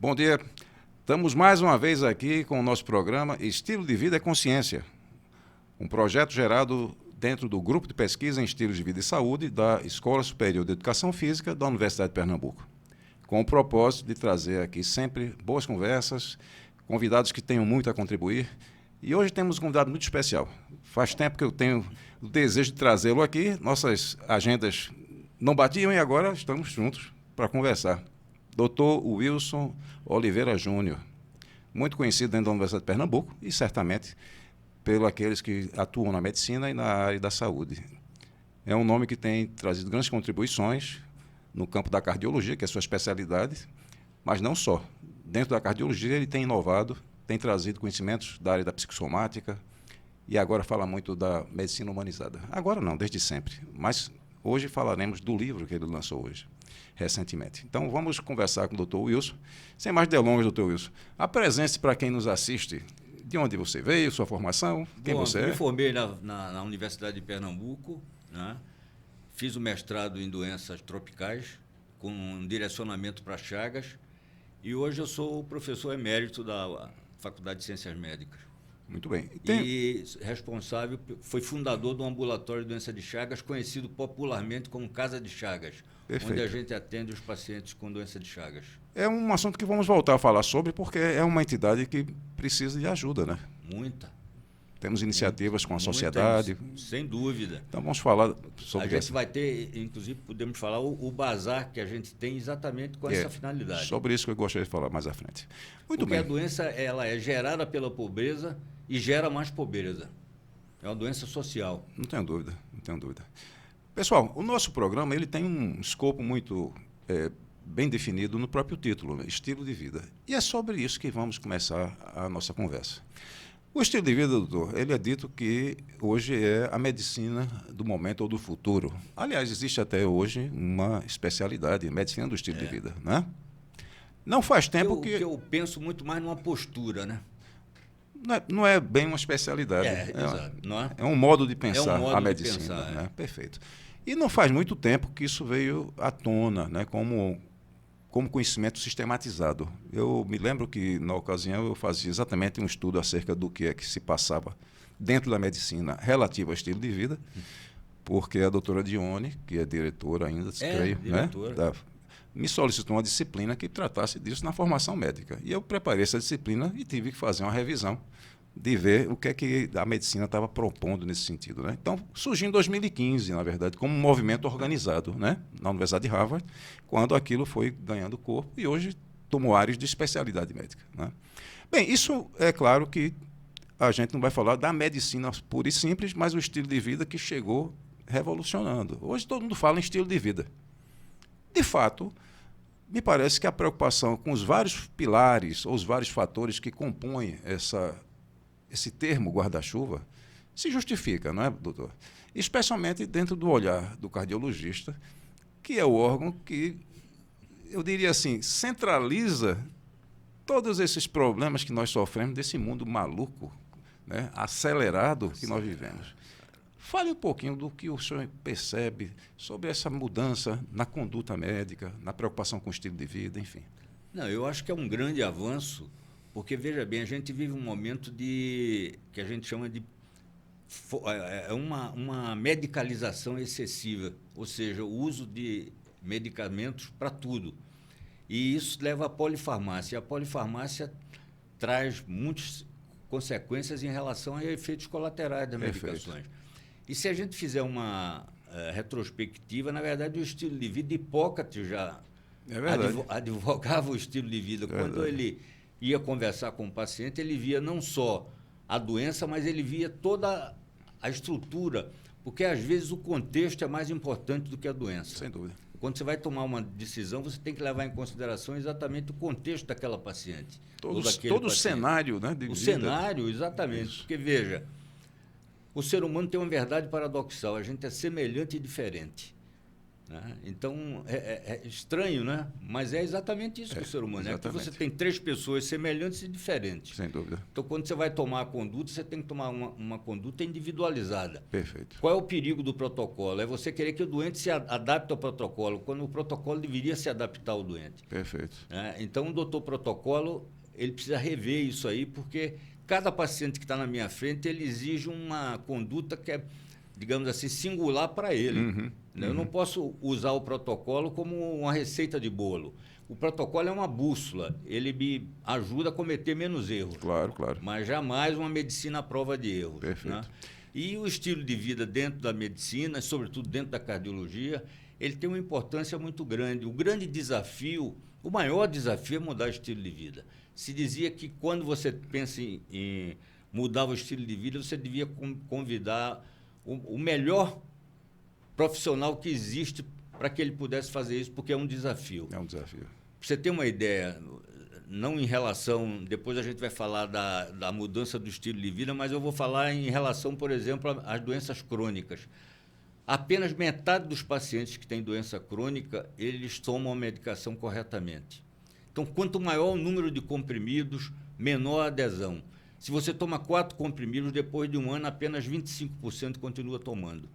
Bom dia. Estamos mais uma vez aqui com o nosso programa Estilo de Vida é Consciência, um projeto gerado dentro do Grupo de Pesquisa em Estilos de Vida e Saúde da Escola Superior de Educação Física da Universidade de Pernambuco, com o propósito de trazer aqui sempre boas conversas, convidados que tenham muito a contribuir. E hoje temos um convidado muito especial. Faz tempo que eu tenho o desejo de trazê-lo aqui, nossas agendas não batiam e agora estamos juntos para conversar. Dr. Wilson Oliveira Júnior, muito conhecido dentro da Universidade de Pernambuco e certamente pelos aqueles que atuam na medicina e na área da saúde. É um nome que tem trazido grandes contribuições no campo da cardiologia, que é a sua especialidade, mas não só. Dentro da cardiologia ele tem inovado, tem trazido conhecimentos da área da psicossomática e agora fala muito da medicina humanizada. Agora não, desde sempre, mas hoje falaremos do livro que ele lançou hoje, recentemente. Então vamos conversar com o Dr. Wilson. Sem mais delongas, Dr. Wilson, apresente-se para quem nos assiste. De onde você veio, sua formação, quem você é? Me formei na Universidade de Pernambuco, né? Fiz o mestrado em doenças tropicais, com um direcionamento para Chagas, e hoje eu sou o professor emérito da Faculdade de Ciências Médicas. Muito bem. E responsável, foi fundador do ambulatório de doença de Chagas, conhecido popularmente como Casa de Chagas, Perfeito. Onde a gente atende os pacientes com doença de Chagas. É um assunto que vamos voltar a falar sobre, porque é uma entidade que precisa de ajuda, né? Muita. Temos iniciativas com a sociedade. Sem dúvida. Então vamos falar sobre isso. A gente vai ter, inclusive, podemos falar o bazar que a gente tem exatamente com essa finalidade. Sobre isso que eu gostaria de falar mais à frente. Muito bem. Porque a doença ela é gerada pela pobreza e gera mais pobreza. É uma doença social. Não tenho dúvida, não tenho dúvida. Pessoal, o nosso programa ele tem um escopo muito bem definido no próprio título, né? Estilo de vida. E é sobre isso que vamos começar a nossa conversa. O estilo de vida, doutor, ele é dito que hoje é a medicina do momento ou do futuro. Aliás, existe até hoje uma especialidade, medicina do estilo de vida, né? Não faz tempo que eu penso muito mais numa postura, né? Não é bem uma especialidade. Exato. Não é? É um modo de pensar a medicina. De pensar, né? Perfeito. E não faz muito tempo que isso veio à tona, né? como conhecimento sistematizado. Eu me lembro que, na ocasião, eu fazia exatamente um estudo acerca do que é que se passava dentro da medicina relativo ao estilo de vida, porque a doutora Dione, que é diretora ainda, creio, diretora. Né? Me solicitou uma disciplina que tratasse disso na formação médica. E eu preparei essa disciplina e tive que fazer uma revisão de ver o que é que a medicina estava propondo nesse sentido. Né? Então, surgiu em 2015, na verdade, como um movimento organizado, né? Na Universidade de Harvard, quando aquilo foi ganhando corpo e hoje tomou áreas de especialidade médica. Né? Bem, isso é claro que a gente não vai falar da medicina pura e simples, mas o estilo de vida que chegou revolucionando. Hoje todo mundo fala em estilo de vida. De fato, me parece que a preocupação com os vários pilares ou os vários fatores que compõem esse termo guarda-chuva se justifica, não é, doutor? Especialmente dentro do olhar do cardiologista, que é o órgão que, eu diria assim, centraliza todos esses problemas que nós sofremos desse mundo maluco, né, acelerado que nós vivemos. Fale um pouquinho do que o senhor percebe sobre essa mudança na conduta médica, na preocupação com o estilo de vida, enfim. Não, eu acho que é um grande avanço, porque, veja bem, a gente vive um momento que a gente chama de uma medicalização excessiva, ou seja, o uso de medicamentos para tudo. E isso leva à polifarmácia. E a polifarmácia traz muitas consequências em relação a efeitos colaterais das medicações. E se a gente fizer uma retrospectiva, na verdade, o estilo de vida, Hipócrates já advogava o estilo de vida. Quando ele ia conversar com o paciente, ele via não só a doença, mas ele via toda a estrutura, porque às vezes o contexto é mais importante do que a doença. Sem dúvida. Quando você vai tomar uma decisão, você tem que levar em consideração exatamente o contexto daquela paciente. Todo o cenário, né? O cenário, exatamente. Isso. Porque, veja, o ser humano tem uma verdade paradoxal, a gente é semelhante e diferente. Né? Então, é estranho, né? Mas é exatamente isso que o ser humano é. Porque você tem 3 pessoas semelhantes e diferentes. Sem dúvida. Então, quando você vai tomar a conduta, você tem que tomar uma conduta individualizada. Perfeito. Qual é o perigo do protocolo? É você querer que o doente se adapte ao protocolo, quando o protocolo deveria se adaptar ao doente. Perfeito. Então, o doutor protocolo, ele precisa rever isso aí, porque cada paciente que está na minha frente, ele exige uma conduta que é, digamos assim, singular para ele. Eu não posso usar o protocolo como uma receita de bolo. O protocolo é uma bússola, ele me ajuda a cometer menos erros. Claro, claro. Mas jamais uma medicina à prova de erros. Perfeito. Né? E o estilo de vida dentro da medicina, sobretudo dentro da cardiologia, ele tem uma importância muito grande. O grande desafio, o maior desafio é mudar o estilo de vida. Se dizia que quando você pensa em mudar o estilo de vida, você devia convidar o melhor profissional que existe para que ele pudesse fazer isso, porque é um desafio. É um desafio. Pra você ter uma ideia, não em relação... Depois a gente vai falar da mudança do estilo de vida, mas eu vou falar em relação, por exemplo, às doenças crônicas. Apenas metade dos pacientes que têm doença crônica, eles tomam a medicação corretamente. Então, quanto maior o número de comprimidos, menor a adesão. Se você toma 4 comprimidos, depois de um ano, apenas 25% continua tomando.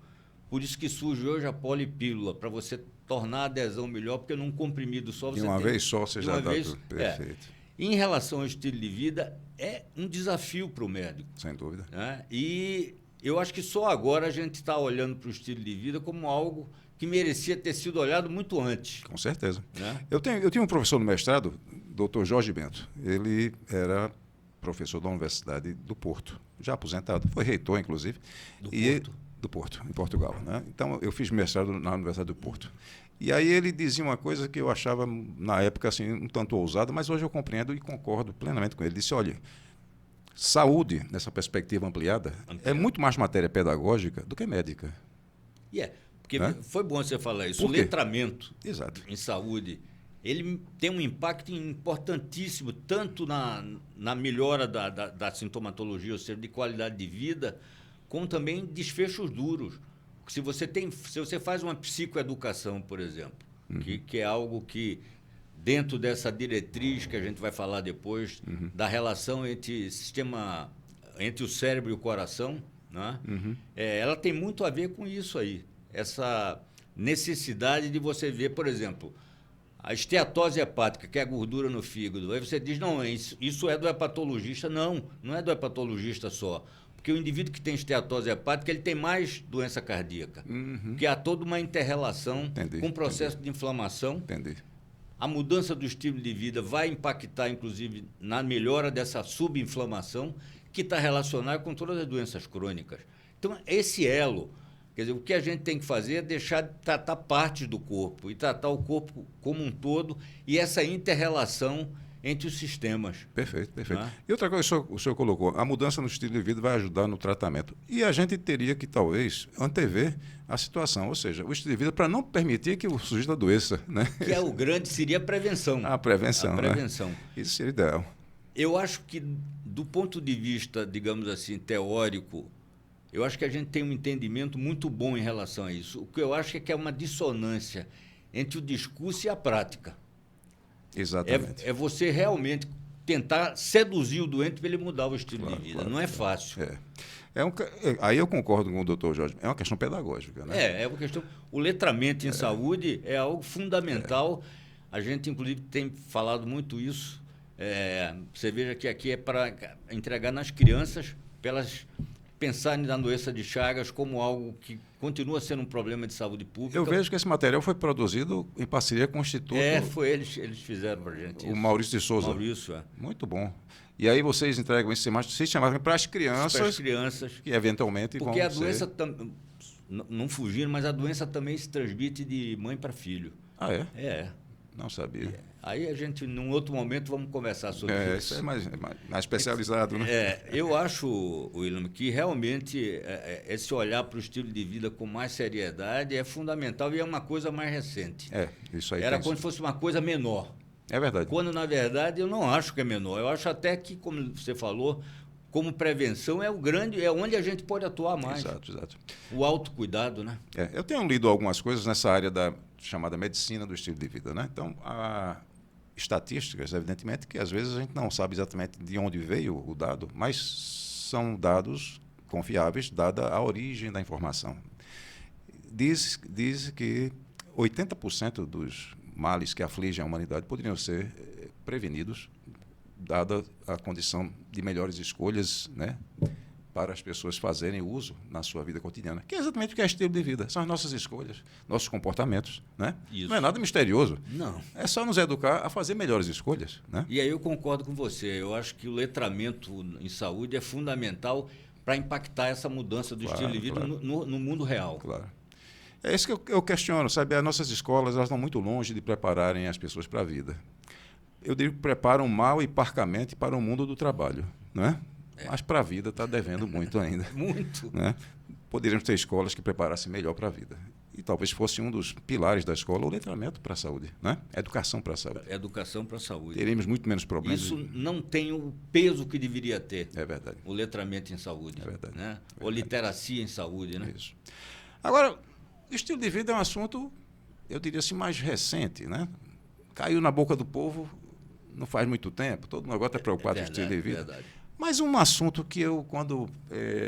Por isso que surge hoje a polipílula, para você tornar a adesão melhor, porque num comprimido só você de uma tem... vez só você já dá tudo. Perfeito. Em relação ao estilo de vida, é um desafio para o médico. Sem dúvida. Né? E eu acho que só agora a gente está olhando para o estilo de vida como algo que merecia ter sido olhado muito antes. Com certeza. Né? Eu tinha um professor no mestrado, Dr. Jorge Bento. Ele era professor da Universidade do Porto, já aposentado, foi reitor, inclusive. Do Porto, em Portugal. Né? Então, eu fiz mestrado na Universidade do Porto. E aí ele dizia uma coisa que eu achava, na época, assim, um tanto ousada, mas hoje eu compreendo e concordo plenamente com ele. Ele disse, olha, saúde, nessa perspectiva ampliada, é muito mais matéria pedagógica do que médica. Porque foi bom você falar isso. Por O quê? letramento Exato. em saúde, ele tem um impacto importantíssimo, tanto na melhora da sintomatologia, ou seja, de qualidade de vida, como também desfechos duros. Porque se você faz uma psicoeducação, por exemplo, que é algo que, dentro dessa diretriz que a gente vai falar depois, da relação entre o cérebro e o coração, né? Ela tem muito a ver com isso aí. Essa necessidade de você ver, por exemplo, a esteatose hepática, que é a gordura no fígado. Aí você diz, não, isso é do hepatologista. Não, não é do hepatologista só. Porque o indivíduo que tem esteatose hepática, ele tem mais doença cardíaca. Porque há toda uma inter-relação com o processo de inflamação. Entendi. A mudança do estilo de vida vai impactar, inclusive, na melhora dessa subinflamação, que está relacionada com todas as doenças crônicas. Então, esse elo, quer dizer, o que a gente tem que fazer é deixar de tratar partes do corpo e tratar o corpo como um todo e essa inter-relação entre os sistemas. Perfeito, perfeito. E outra coisa que o senhor colocou, a mudança no estilo de vida vai ajudar no tratamento. E a gente teria que, talvez, antever a situação, ou seja, o estilo de vida para não permitir que o sujeito adoeça. Né? Que é o grande, seria a prevenção. A prevenção. A prevenção. Né? Isso seria ideal. Eu acho que, do ponto de vista, digamos assim, teórico, eu acho que a gente tem um entendimento muito bom em relação a isso. O que eu acho é que é uma dissonância entre o discurso e a prática. Exatamente. É você realmente tentar seduzir o doente para ele mudar o estilo de vida. Não é fácil. Aí eu concordo com o doutor Jorge. É uma questão pedagógica. Né? É uma questão... O letramento em saúde é algo fundamental. A gente, inclusive, tem falado muito isso. Você veja que aqui é para entregar nas crianças, para elas pensarem na doença de Chagas como algo que continua sendo um problema de saúde pública. Eu vejo que esse material foi produzido em parceria com o Instituto... Eles fizeram para a gente isso. O Maurício de Souza. Maurício, Muito bom. E aí vocês entregam esse sistema para as crianças... Para as crianças. Que eventualmente vão ser... Porque a doença... Não fugindo, mas a doença também se transmite de mãe para filho. Ah, é? É. Não sabia. Aí a gente, num outro momento, vamos conversar sobre isso. Isso é mais especializado, né? Eu acho, William, que realmente esse olhar para o estilo de vida com mais seriedade é fundamental e é uma coisa mais recente. Isso aí. Era como se fosse uma coisa menor. É verdade. Quando, na verdade, eu não acho que é menor. Eu acho até que, como você falou, como prevenção, é onde a gente pode atuar mais. Exato, exato. O autocuidado, né? Eu tenho lido algumas coisas nessa área da chamada medicina do estilo de vida, né? Então, há estatísticas, evidentemente, que às vezes a gente não sabe exatamente de onde veio o dado, mas são dados confiáveis, dada a origem da informação. Diz que 80% dos males que afligem a humanidade poderiam ser prevenidos, dada a condição de melhores escolhas, né, para as pessoas fazerem uso na sua vida cotidiana, que é exatamente o que é estilo de vida. São as nossas escolhas, nossos comportamentos. Né? Não é nada misterioso. Não. É só nos educar a fazer melhores escolhas. Né? E aí eu concordo com você. Eu acho que o letramento em saúde é fundamental para impactar essa mudança do estilo de vida no mundo real. Claro. É isso que eu questiono, sabe? As nossas escolas elas estão muito longe de prepararem as pessoas para a vida. Eu digo que preparam mal e parcamente para o mundo do trabalho, né? Mas para a vida está devendo muito ainda. Muito. Né? Poderíamos ter escolas que preparassem melhor para a vida. E talvez fosse um dos pilares da escola o letramento para a saúde, né? Educação para a saúde. Educação para a saúde. Teríamos muito menos problemas. Isso não tem o peso que deveria ter. É verdade. O letramento em saúde. É verdade. Né? Ou literacia em saúde, né? Isso. Agora, o estilo de vida é um assunto, eu diria assim, mais recente, né? Caiu na boca do povo não faz muito tempo, todo mundo agora está preocupado com o estilo de vida. Verdade. Mas um assunto que eu, quando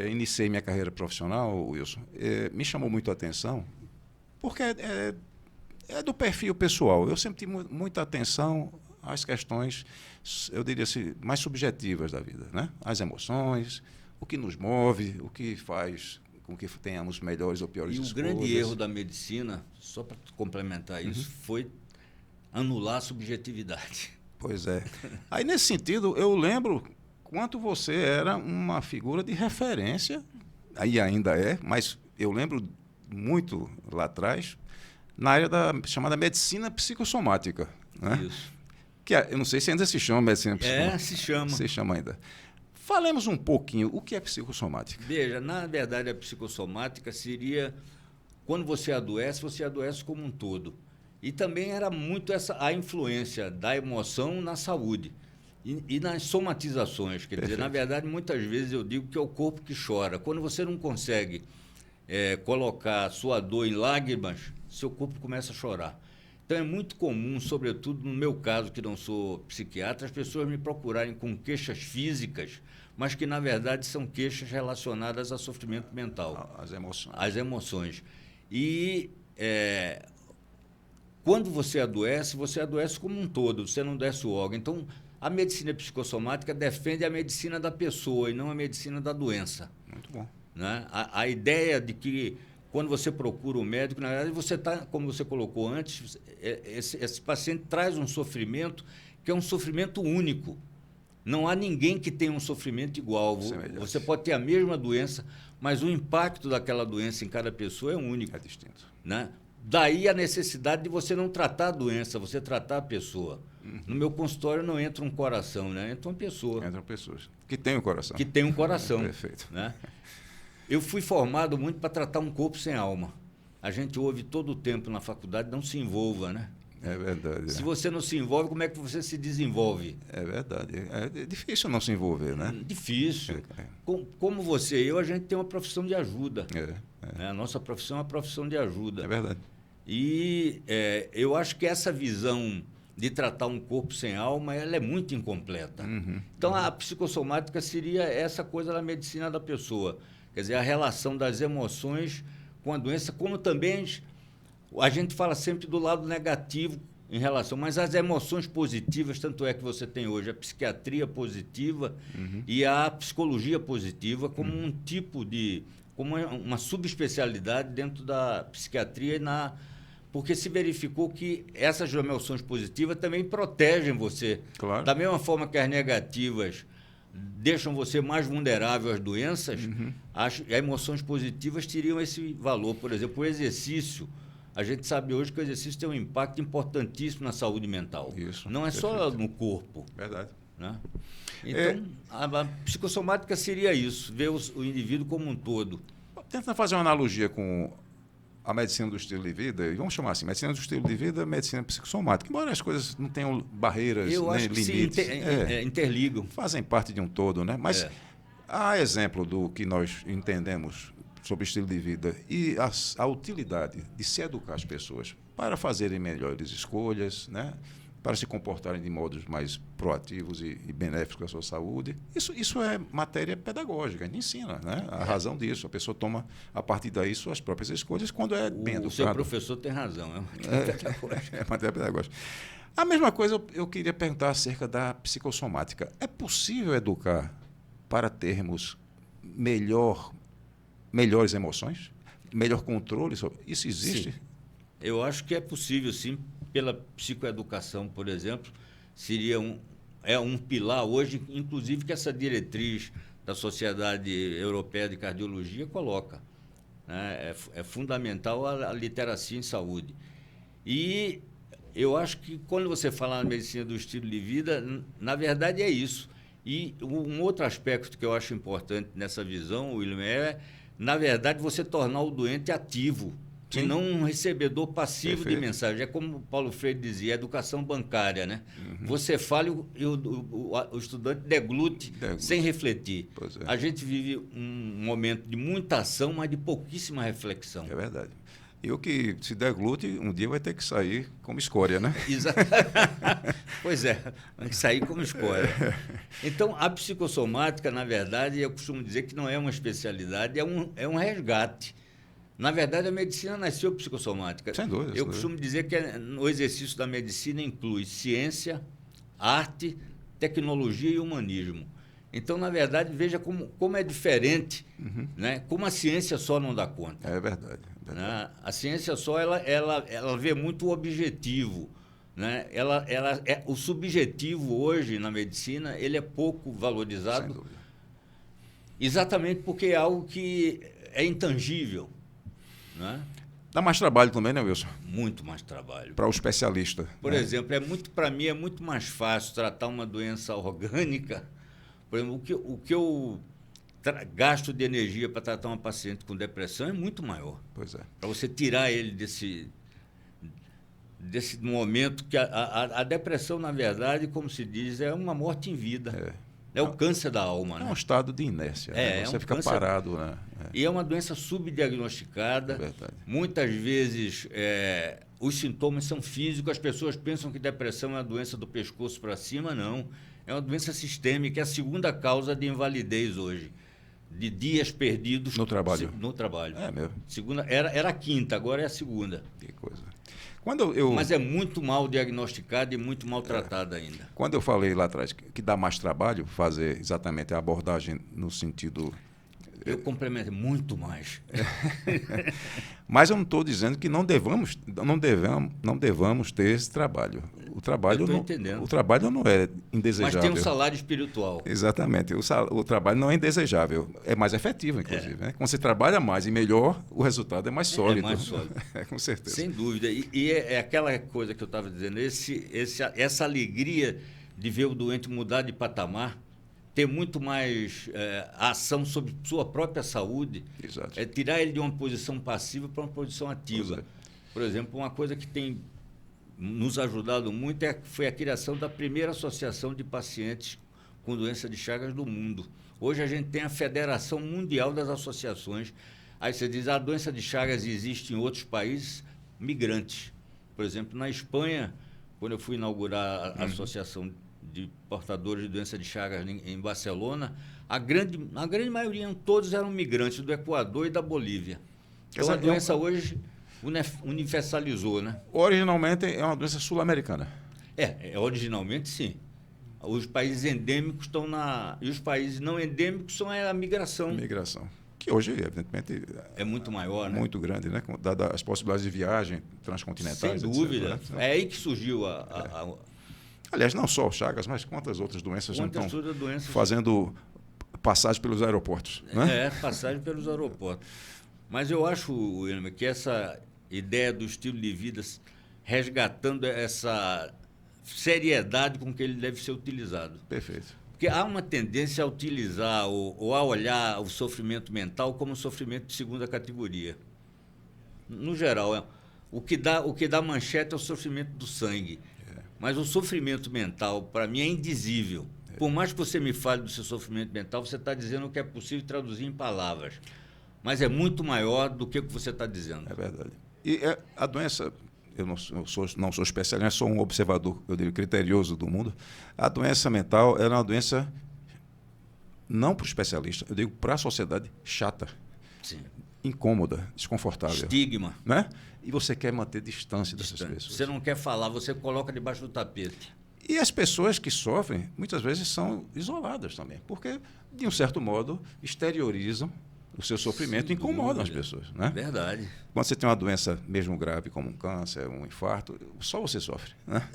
iniciei minha carreira profissional, Wilson, me chamou muito a atenção, porque é do perfil pessoal. Eu sempre tive muita atenção às questões, eu diria assim, mais subjetivas da vida, né? As emoções, o que nos move, o que faz com que tenhamos melhores ou piores escolhas. E o grande erro da medicina, só para complementar isso, foi anular a subjetividade. Pois é. Aí, nesse sentido, eu lembro quanto você era uma figura de referência, aí ainda é, mas eu lembro muito lá atrás, na área da chamada medicina psicossomática. Né? Isso. Que eu não sei se ainda se chama medicina psicossomática. Se chama. Se chama ainda. Falemos um pouquinho, o que é psicossomática? Veja, na verdade, a psicossomática seria, quando você adoece como um todo. E também era muito a influência da emoção na saúde e nas somatizações. Quer dizer, na verdade, muitas vezes eu digo que é o corpo que chora. Quando você não consegue colocar sua dor em lágrimas, seu corpo começa a chorar. Então, é muito comum, sobretudo no meu caso, que não sou psiquiatra, as pessoas me procurarem com queixas físicas, mas que, na verdade, são queixas relacionadas a sofrimento mental. As emoções. As emoções. E quando você adoece como um todo, você não adoece o órgão. Então, a medicina psicossomática defende a medicina da pessoa e não a medicina da doença. Muito bom. Né? A ideia de que, quando você procura o médico, na verdade, você está, como você colocou antes, esse paciente traz um sofrimento que é um sofrimento único. Não há ninguém que tenha um sofrimento igual. Você pode ter a mesma doença, mas o impacto daquela doença em cada pessoa é único. É distinto. Né? Daí a necessidade de você não tratar a doença, você tratar a pessoa. No meu consultório não entra um coração, né? Entra uma pessoa. Entram pessoas que têm um coração. Que tem um coração. Perfeito. Né? Eu fui formado muito para tratar um corpo sem alma. A gente ouve todo o tempo na faculdade, não se envolva, né? É verdade. Se você não se envolve, como é que você se desenvolve? É verdade. É difícil não se envolver, né? Difícil. Como você e eu, a gente tem uma profissão de ajuda. Né? A nossa profissão é uma profissão de ajuda. É verdade. E eu acho que essa visão de tratar um corpo sem alma, ela é muito incompleta. Então, a psicossomática seria essa coisa da medicina da pessoa. Quer dizer, a relação das emoções com a doença, como também a gente fala sempre do lado negativo em relação, mas as emoções positivas, tanto é que você tem hoje a psiquiatria positiva e a psicologia positiva como um tipo como uma subespecialidade dentro da psiquiatria porque se verificou que essas emoções positivas também protegem você. Claro. Da mesma forma que as negativas deixam você mais vulnerável às doenças, as emoções positivas teriam esse valor. Por exemplo, o exercício. A gente sabe hoje que o exercício tem um impacto importantíssimo na saúde mental. Isso, não é perfeito. só no corpo. Verdade. Né? Então, a psicossomática seria isso, ver o indivíduo como um todo. Tenta fazer uma analogia com a medicina do estilo de vida, e vamos chamar assim, medicina do estilo de vida, medicina psicossomática. Embora as coisas não tenham barreiras, Eu nem acho que limites. se interligam. Fazem parte de um todo, né? Mas A exemplo do que nós entendemos sobre estilo de vida e a utilidade de se educar as pessoas para fazerem melhores escolhas, né? Para se comportarem de modos mais proativos e benéficos à sua saúde. Isso é matéria pedagógica, a gente ensina, né? A razão disso. A pessoa toma, a partir daí, suas próprias escolhas quando é bem educado. O seu professor tem razão, é matéria pedagógica. É matéria pedagógica. A mesma coisa eu queria perguntar acerca da psicossomática. É possível educar para termos melhores emoções? Melhor controle sobre isso? Existe? Sim. Eu acho que é possível, sim, pela psicoeducação, por exemplo, seria um pilar hoje, inclusive, que essa diretriz da Sociedade Europeia de Cardiologia coloca, né? É fundamental a literacia em saúde. E eu acho que quando você fala na medicina do estilo de vida, na verdade é isso. E um outro aspecto que eu acho importante nessa visão, William, é, na verdade, você tornar o doente ativo. Sim. E não um recebedor passivo. Perfeito. De mensagem. É como o Paulo Freire dizia, educação bancária, né? Uhum. Você fala e o estudante deglute sem refletir. Pois é. A gente vive um momento de muita ação, mas de pouquíssima reflexão. É verdade. E o que se deglute, um dia vai ter que sair como escória, né? Exatamente. Pois é, vai sair como escória. Então, a psicossomática, na verdade, eu costumo dizer que não é uma especialidade, é um resgate. Na verdade, a medicina nasceu psicossomática. Sem dúvida. Eu costumo dizer que o exercício da medicina inclui ciência, arte, tecnologia e humanismo. Então, na verdade, veja como é diferente, uhum. Né? Como a ciência só não dá conta. É verdade. Né? A ciência só ela vê muito o objetivo. Né? O subjetivo hoje na medicina ele é pouco valorizado. Sem dúvida. Exatamente porque é algo que é intangível. Né? Dá mais trabalho também, né, Wilson? Muito mais trabalho. Para o especialista. Por exemplo, para mim é muito mais fácil tratar uma doença orgânica. Por exemplo, o que eu gasto de energia para tratar uma paciente com depressão é muito maior. Pois é. Para você tirar ele desse momento que a depressão, na verdade, como se diz, é uma morte em vida. É o câncer da alma. É um estado de inércia. Né? Você fica parado. Né? E é uma doença subdiagnosticada. É verdade. Muitas vezes os sintomas são físicos. As pessoas pensam que depressão é uma doença do pescoço para cima. Não. É uma doença sistêmica. É a segunda causa de invalidez hoje. De dias perdidos no trabalho. No trabalho. É mesmo. Era a quinta, agora é a segunda. Que coisa. Mas é muito mal diagnosticada e muito mal tratada ainda. Quando eu falei lá atrás que dá mais trabalho fazer exatamente a abordagem no sentido... Eu complemento muito mais. Mas eu não estou dizendo que não devamos ter esse trabalho. O trabalho não é indesejável. Mas tem um salário espiritual. Exatamente. O trabalho não é indesejável. É mais efetivo, inclusive. Né? Quando você trabalha mais e melhor, o resultado é mais sólido. É mais sólido. Com certeza. Sem dúvida. E é aquela coisa que eu estava dizendo, essa alegria de ver o doente mudar de patamar, ter muito mais ação sobre sua própria saúde. Exato. É tirar ele de uma posição passiva para uma posição ativa. Por exemplo, uma coisa que tem nos ajudado muito foi a criação da primeira associação de pacientes com doença de Chagas do mundo. Hoje a gente tem a Federação Mundial das Associações. Aí você diz, a doença de Chagas existe em outros países migrantes. Por exemplo, na Espanha, quando eu fui inaugurar a Associação de Portadores de Doença de Chagas em Barcelona, a grande maioria, todos eram migrantes do Equador e da Bolívia. Então a doença hoje universalizou, né? Originalmente é uma doença sul-americana. Originalmente sim. Os países endêmicos estão e os países não endêmicos são a migração. Migração. Que hoje, evidentemente, é muito maior, né? Muito grande, né? Dadas as possibilidades de viagem transcontinentais. Sem dúvida. Etc, né? É aí que surgiu Aliás, não só o Chagas, mas quantas outras doenças não estão doenças fazendo passagem pelos aeroportos. Né? Passagem pelos aeroportos. Mas eu acho, William, que essa ideia do estilo de vida resgatando essa seriedade com que ele deve ser utilizado. Perfeito. Porque há uma tendência a utilizar ou a olhar o sofrimento mental como sofrimento de segunda categoria. No geral, o que dá manchete é o sofrimento do sangue. Mas o sofrimento mental, para mim, é indizível. Por mais que você me fale do seu sofrimento mental, você está dizendo o que é possível traduzir em palavras. Mas é muito maior do que o que você está dizendo. É verdade. E a doença, eu não sou especialista, sou um observador, eu digo, criterioso do mundo. A doença mental é uma doença, não para o especialista, eu digo para a sociedade, chata. Sim. Incômoda, desconfortável. Estigma. Né? E você quer manter distância dessas pessoas. Você não quer falar, você coloca debaixo do tapete. E as pessoas que sofrem, muitas vezes, são isoladas também, porque, de um certo modo, exteriorizam o seu sofrimento e incomodam as pessoas. Né? Verdade. Quando você tem uma doença mesmo grave, como um câncer, um infarto, só você sofre. Né?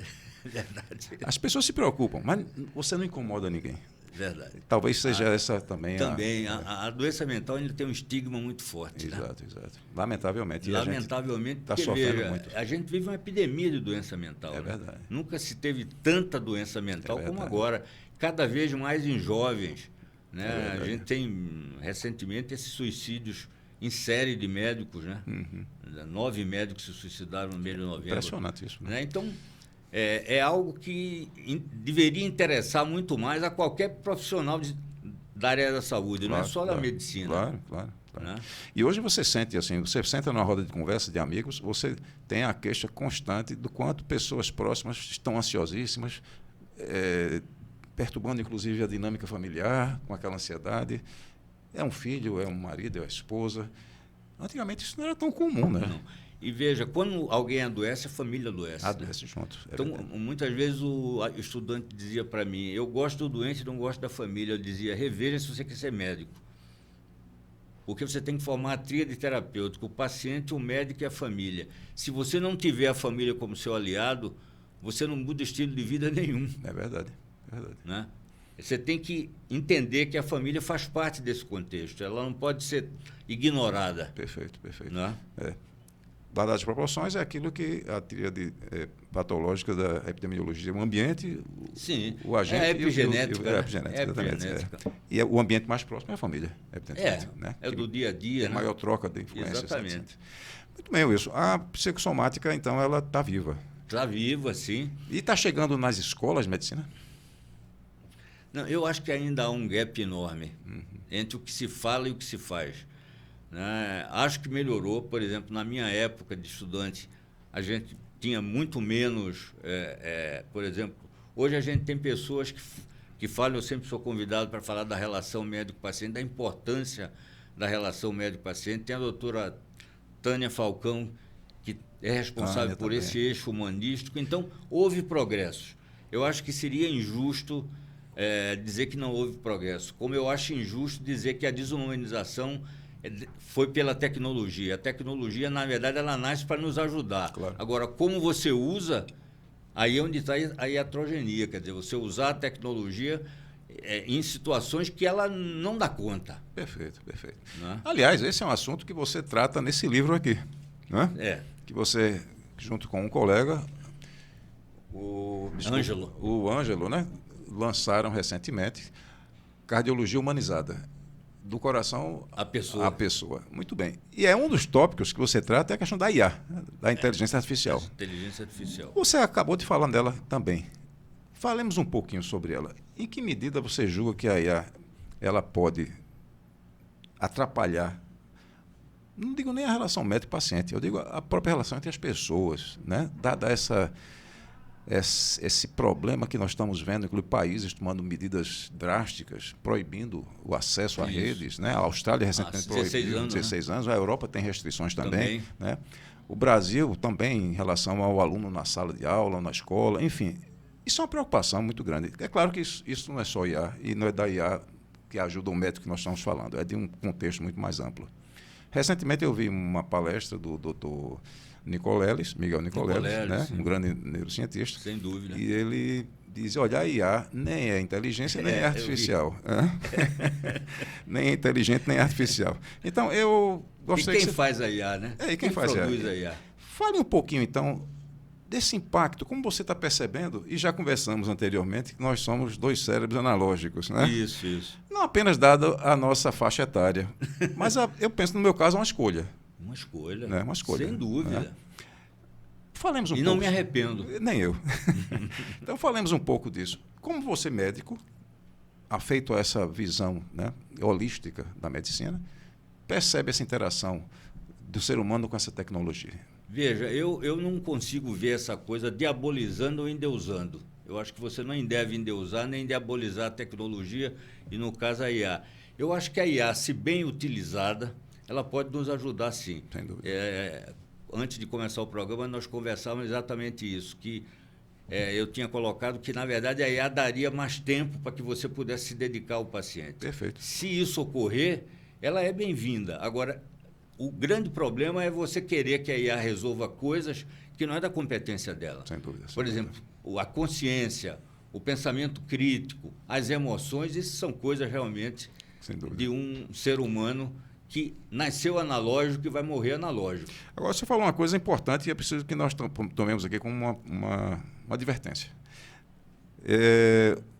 Verdade. As pessoas se preocupam, mas você não incomoda ninguém. Verdade. Talvez seja essa também. Também. A doença mental ainda tem um estigma muito forte. Exato, né? Exato. Lamentavelmente. Lamentavelmente, está porque, sofrendo veja, muito. A gente vive uma epidemia de doença mental. É né? verdade. Nunca se teve tanta doença mental como agora. Cada vez mais em jovens. Né? A gente tem, recentemente, esses suicídios em série de médicos. Né? 9 médicos se suicidaram no mês de novembro. Impressionante isso. Né? Então, é algo que deveria interessar muito mais a qualquer profissional da área da saúde, Claro, não é só da medicina. Claro. Né? E hoje você sente assim, você senta numa roda de conversa de amigos, você tem a queixa constante do quanto pessoas próximas estão ansiosíssimas, perturbando inclusive a dinâmica familiar, com aquela ansiedade. É um filho, é um marido, é uma esposa. Antigamente isso não era tão comum, né? Não. E veja, quando alguém adoece, a família adoece. Adoece junto. Então, muitas vezes o estudante dizia para mim, eu gosto do doente, não gosto da família. Eu dizia, reveja se você quer ser médico. Porque você tem que formar a tríade terapêutica, o paciente, o médico e a família. Se você não tiver a família como seu aliado, você não muda estilo de vida nenhum. É verdade. Né? Você tem que entender que a família faz parte desse contexto. Ela não pode ser ignorada. Perfeito. Né? Dadas as proporções, é aquilo que a tríade patológica da epidemiologia, o ambiente, o agente... É epigenética. A epigenética, exatamente. E o ambiente mais próximo é a família, evidentemente. Né? É do dia a dia. Tem maior troca de influências. Exatamente. Muito bem, Wilson. A psicossomática, então, ela está viva. Está viva, sim. E está chegando nas escolas de medicina? Não, eu acho que ainda há um gap enorme entre o que se fala e o que se faz. Né? Acho que melhorou, por exemplo, na minha época de estudante, a gente tinha muito menos, por exemplo, hoje a gente tem pessoas que falam, eu sempre sou convidado para falar da relação médico-paciente, da importância da relação médico-paciente. Tem a doutora Tânia Falcão, que é responsável por esse eixo humanístico. Então, houve progressos. Eu acho que seria injusto dizer que não houve progresso, como eu acho injusto dizer que a desumanização foi pela tecnologia. A tecnologia, na verdade, ela nasce para nos ajudar. Claro. Agora, como você usa, aí é onde está a iatrogenia, quer dizer, você usar a tecnologia em situações que ela não dá conta. Perfeito. Né? Aliás, esse é um assunto que você trata nesse livro aqui. Né? Que você, junto com um colega, o Ângelo, né? Lançaram recentemente Cardiologia Humanizada. Do coração à pessoa. Muito bem. E um dos tópicos que você trata é a questão da IA, da inteligência artificial. Inteligência artificial. Você acabou de falar dela também. Falemos um pouquinho sobre ela. Em que medida você julga que a IA ela pode atrapalhar, não digo nem a relação médico-paciente, eu digo a própria relação entre as pessoas, né? Dada esse problema que nós estamos vendo, inclusive países tomando medidas drásticas, proibindo o acesso a redes. Né? A Austrália recentemente proibiu 16 anos, a Europa tem restrições também. Né? O Brasil também, em relação ao aluno na sala de aula, na escola, enfim. Isso é uma preocupação muito grande. É claro que isso não é só IA, e não é da IA que ajuda o médico que nós estamos falando, é de um contexto muito mais amplo. Recentemente eu vi uma palestra do doutor Miguel Nicoleles, né? Um grande neurocientista. Sem dúvida. E ele diz, olha, a IA nem é inteligência, nem é artificial. Nem é inteligente, nem é artificial. Então, eu gostaria que quem faz a IA, né? E quem faz produz a IA? Fale um pouquinho, então, desse impacto, como você está percebendo, e já conversamos anteriormente, que nós somos 2 cérebros analógicos, né? Isso. Não apenas dada a nossa faixa etária, mas eu penso, no meu caso, uma escolha. Uma escolha. Né? Uma escolha. Sem dúvida. Né? Falemos um pouco. E não me arrependo. Nem eu. Então, falemos um pouco disso. Como você, médico, afeito a essa visão, né, holística da medicina, percebe essa interação do ser humano com essa tecnologia? Veja, eu não consigo ver essa coisa diabolizando ou endeusando. Eu acho que você não deve endeusar nem diabolizar a tecnologia, e no caso a IA. Eu acho que a IA, se bem utilizada, ela pode nos ajudar sim. Sem dúvida. Antes de começar o programa, nós conversávamos exatamente isso, que eu tinha colocado que, na verdade, a IA daria mais tempo para que você pudesse se dedicar ao paciente. Perfeito. Se isso ocorrer, ela é bem-vinda. Agora, o grande problema é você querer que a IA resolva coisas que não é da competência dela. Sem dúvida. Por exemplo, a consciência, o pensamento crítico, as emoções, isso são coisas realmente de um ser humano que nasceu analógico e vai morrer analógico. Agora, você falou uma coisa importante e é preciso que nós tomemos aqui como uma advertência.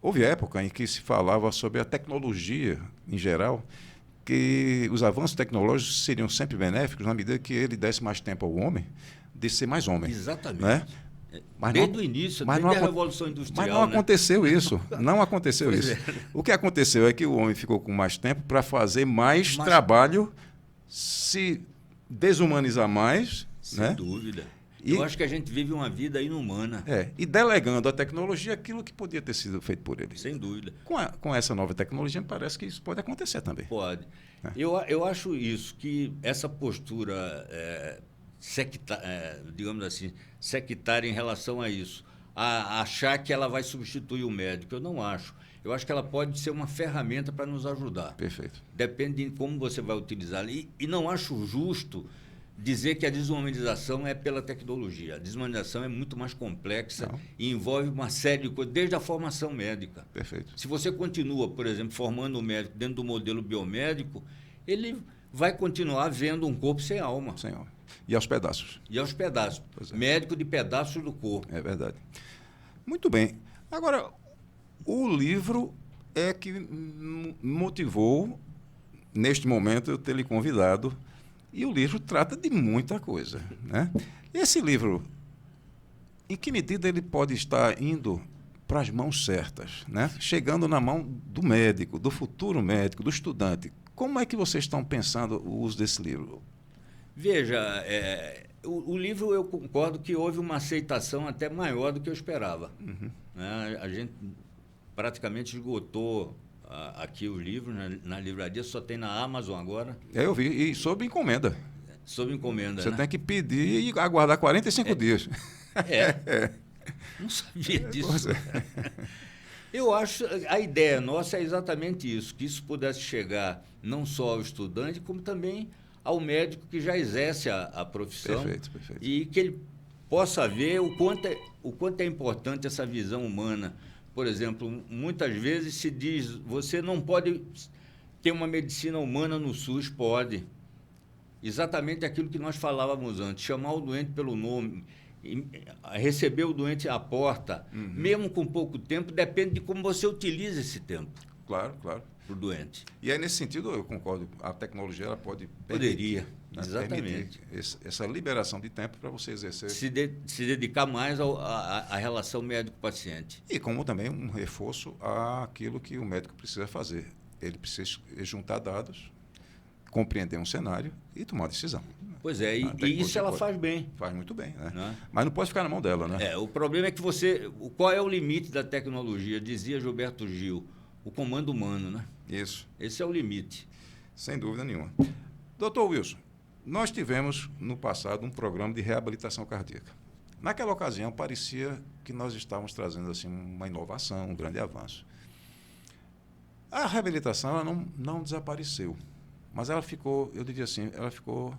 Houve época em que se falava sobre a tecnologia em geral, que os avanços tecnológicos seriam sempre benéficos na medida que ele desse mais tempo ao homem de ser mais homem. Exatamente. Né? Mas desde o início, desde a Revolução Industrial. Mas não aconteceu isso. Não aconteceu Pois isso. é. O que aconteceu é que o homem ficou com mais tempo para fazer mais trabalho, se desumanizar mais. Sem dúvida. Eu acho que a gente vive uma vida inumana. E delegando à tecnologia aquilo que podia ter sido feito por ele. Sem dúvida. Com essa nova tecnologia, me parece que isso pode acontecer também. Pode. Eu acho isso, que essa postura digamos assim, sectária em relação a isso, a achar que ela vai substituir o médico, eu não acho. Eu acho que ela pode ser uma ferramenta para nos ajudar. Perfeito. Depende de como você vai utilizá-la. E não acho justo dizer que a desumanização é pela tecnologia. A desumanização é muito mais complexa e envolve uma série de coisas, desde a formação médica. Perfeito. Se você continua, por exemplo, formando o médico dentro do modelo biomédico, ele vai continuar vendo um corpo sem alma. Sem alma. E aos pedaços. E aos pedaços. Médico de pedaços do corpo. É verdade. Muito bem. Agora, o livro é que motivou, neste momento, eu ter lhe convidado. E o livro trata de muita coisa, né? Esse livro, em que medida ele pode estar indo para as mãos certas, né? Chegando na mão do médico, do futuro médico, do estudante? Como é que vocês estão pensando o uso desse livro? Veja, o livro, eu concordo que houve uma aceitação até maior do que eu esperava. Uhum. Né? A gente praticamente esgotou aqui o livro na livraria, só tem na Amazon agora. Eu vi, e sob encomenda. Sob encomenda, Você né? tem que pedir e aguardar 45 dias. Não sabia disso. Eu acho, a ideia nossa é exatamente isso, que isso pudesse chegar não só ao estudante, como também ao médico que já exerce a profissão. Perfeito, perfeito. E que ele possa ver o quanto é importante essa visão humana. Por exemplo, muitas vezes se diz, você não pode ter uma medicina humana no SUS. Pode. Exatamente aquilo que nós falávamos antes, chamar o doente pelo nome, receber o doente à porta, mesmo com pouco tempo, depende de como você utiliza esse tempo. Claro, claro. Para o doente. E aí, nesse sentido, eu concordo, a tecnologia ela pode Poderia, né, exatamente. Essa liberação de tempo para você exercer. Se dedicar mais à relação médico-paciente. E como também um reforço àquilo que o médico precisa fazer. Ele precisa juntar dados, compreender um cenário e tomar decisão. Pois é, e isso ela faz bem. Faz muito bem, né? Não é? Mas não pode ficar na mão dela, né? O problema é que qual é o limite da tecnologia? Dizia Gilberto Gil, o comando humano, né? Isso. Esse é o limite. Sem dúvida nenhuma. Doutor Wilson, nós tivemos no passado um programa de reabilitação cardíaca. Naquela ocasião, parecia que nós estávamos trazendo assim, uma inovação, um grande avanço. A reabilitação ela não desapareceu, mas ela ficou, eu diria assim, ela ficou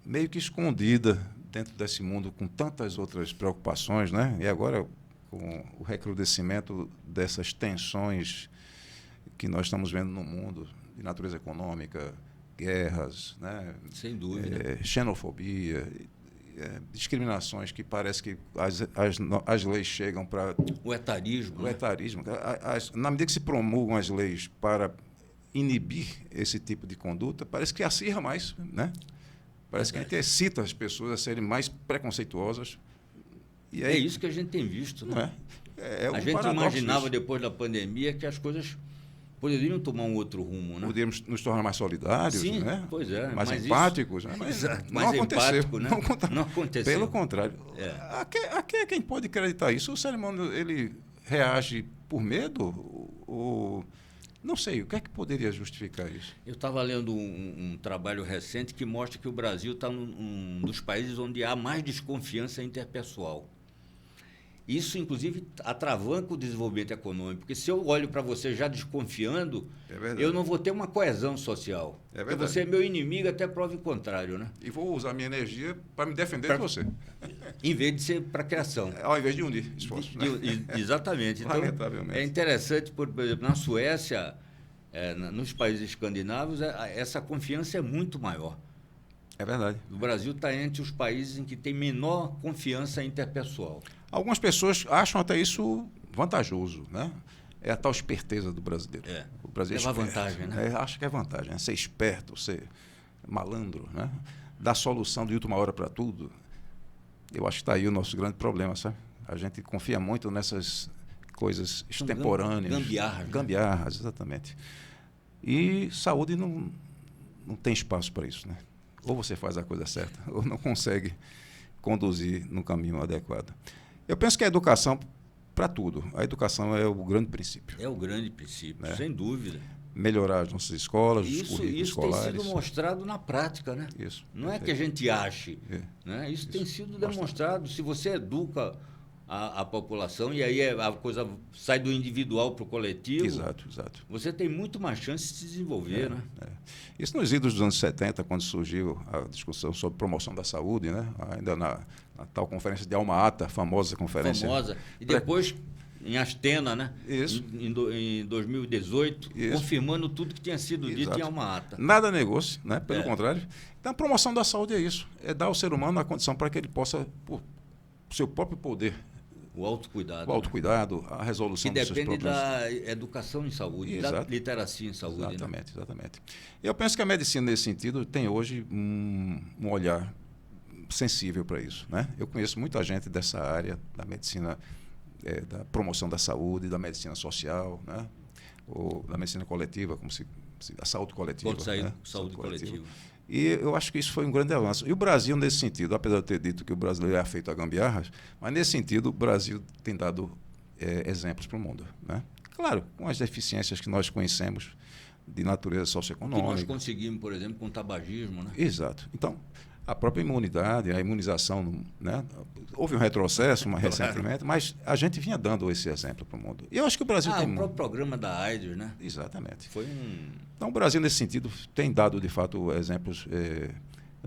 meio que escondida dentro desse mundo com tantas outras preocupações, né? E agora, com o recrudescimento dessas tensões que nós estamos vendo no mundo, de natureza econômica, guerras, né? Sem dúvida. Xenofobia, discriminações que parece que as leis chegam para... O etarismo. O etarismo. Na medida que se promulgam as leis para inibir esse tipo de conduta, parece que acirra mais, né? Parece que a gente excita as pessoas a serem mais preconceituosas. E é isso que a gente tem visto, né? A gente imaginava, depois da pandemia, que as coisas poderiam tomar um outro rumo, né? Podíamos nos tornar mais solidários, Sim, né? pois é. Mais empáticos, né? Mas não aconteceu. Empático, né? Não aconteceu. Pelo contrário. A quem pode acreditar isso? O ser humano, ele reage por medo? Ou... Não sei, o que é que poderia justificar isso? Eu estava lendo um trabalho recente que mostra que o Brasil está um dos países onde há mais desconfiança interpessoal. Isso, inclusive, atravanca o desenvolvimento econômico, porque se eu olho para você já desconfiando, eu não vou ter uma coesão social. Porque você é meu inimigo até prova em contrário, né? E vou usar minha energia para me defender de você. Em vez de ser para a criação. Ao invés de unir esforços. Né? Exatamente. Então, lamentavelmente. É interessante, por exemplo, na Suécia, nos países escandinavos, essa confiança é muito maior. É verdade. O Brasil está entre os países em que tem menor confiança interpessoal. Algumas pessoas acham até isso vantajoso, né? É a tal esperteza do brasileiro. O brasileiro é uma vantagem, né? Acha que é vantagem, né? Ser esperto, ser malandro, né? Dar solução de última hora para tudo. Eu acho que está aí o nosso grande problema, sabe? A gente confia muito nessas coisas extemporâneas. Gambiarras. Gambiarras, exatamente. E saúde não tem espaço para isso, né? Ou você faz a coisa certa, ou não consegue conduzir no caminho adequado. Eu penso que a educação, para tudo, a educação é o grande princípio. É o grande princípio, sem dúvida. Melhorar as nossas escolas, os currículos escolares. Isso tem sido mostrado na prática, né? Isso. Não é que a gente ache. Né? Isso tem sido demonstrado. Se você educa a população, e aí a coisa sai do individual para o coletivo. Exato. Você tem muito mais chance de se desenvolver, né? Isso nos idos dos anos 70, quando surgiu a discussão sobre promoção da saúde, né? Ainda na tal conferência de Alma-Ata, famosa conferência. Famosa. E depois, em Astena, né? Isso. Em 2018, confirmando tudo que tinha sido dito em Alma-Ata. Nada negócio, né? Pelo contrário. Então, a promoção da saúde é isso. É dar ao ser humano a condição para que ele possa, por seu próprio poder, o autocuidado. O autocuidado, a resolução dos seus problemas. Que depende da educação em saúde, da literacia em saúde. Exatamente. Eu penso que a medicina, nesse sentido, tem hoje um olhar sensível para isso, né? Eu conheço muita gente dessa área, da medicina, da promoção da saúde, da medicina social, né? Ou da medicina coletiva, a saúde coletiva. Saúde coletiva. E eu acho que isso foi um grande avanço. E o Brasil, nesse sentido, apesar de eu ter dito que o brasileiro é afeito a gambiarras, mas nesse sentido o Brasil tem dado exemplos para o mundo, né? Claro, com as deficiências que nós conhecemos de natureza socioeconômica. Que nós conseguimos, por exemplo, com o tabagismo, né? Exato. Então, a própria imunidade, a imunização, né? Houve um retrocesso recentemente, mas a gente vinha dando esse exemplo para o mundo. E eu acho que o Brasil tem... o próprio programa da AIDS, né? Exatamente. Foi Então, o Brasil, nesse sentido, tem dado, de fato, exemplos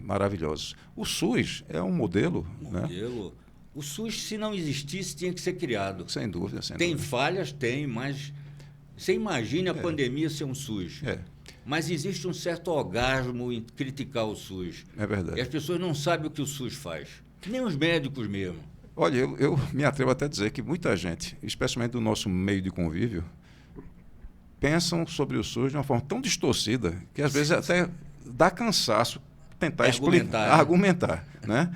maravilhosos. O SUS é um modelo. Né? O SUS, se não existisse, tinha que ser criado. Sem dúvida. Tem falhas? Tem, mas você imagine a pandemia ser um SUS. Mas existe um certo orgasmo em criticar o SUS. É verdade. E as pessoas não sabem o que o SUS faz. Nem os médicos mesmo. Olha, eu me atrevo até a dizer que muita gente, especialmente do nosso meio de convívio, pensam sobre o SUS de uma forma tão distorcida que às vezes até dá cansaço tentar argumentar, né?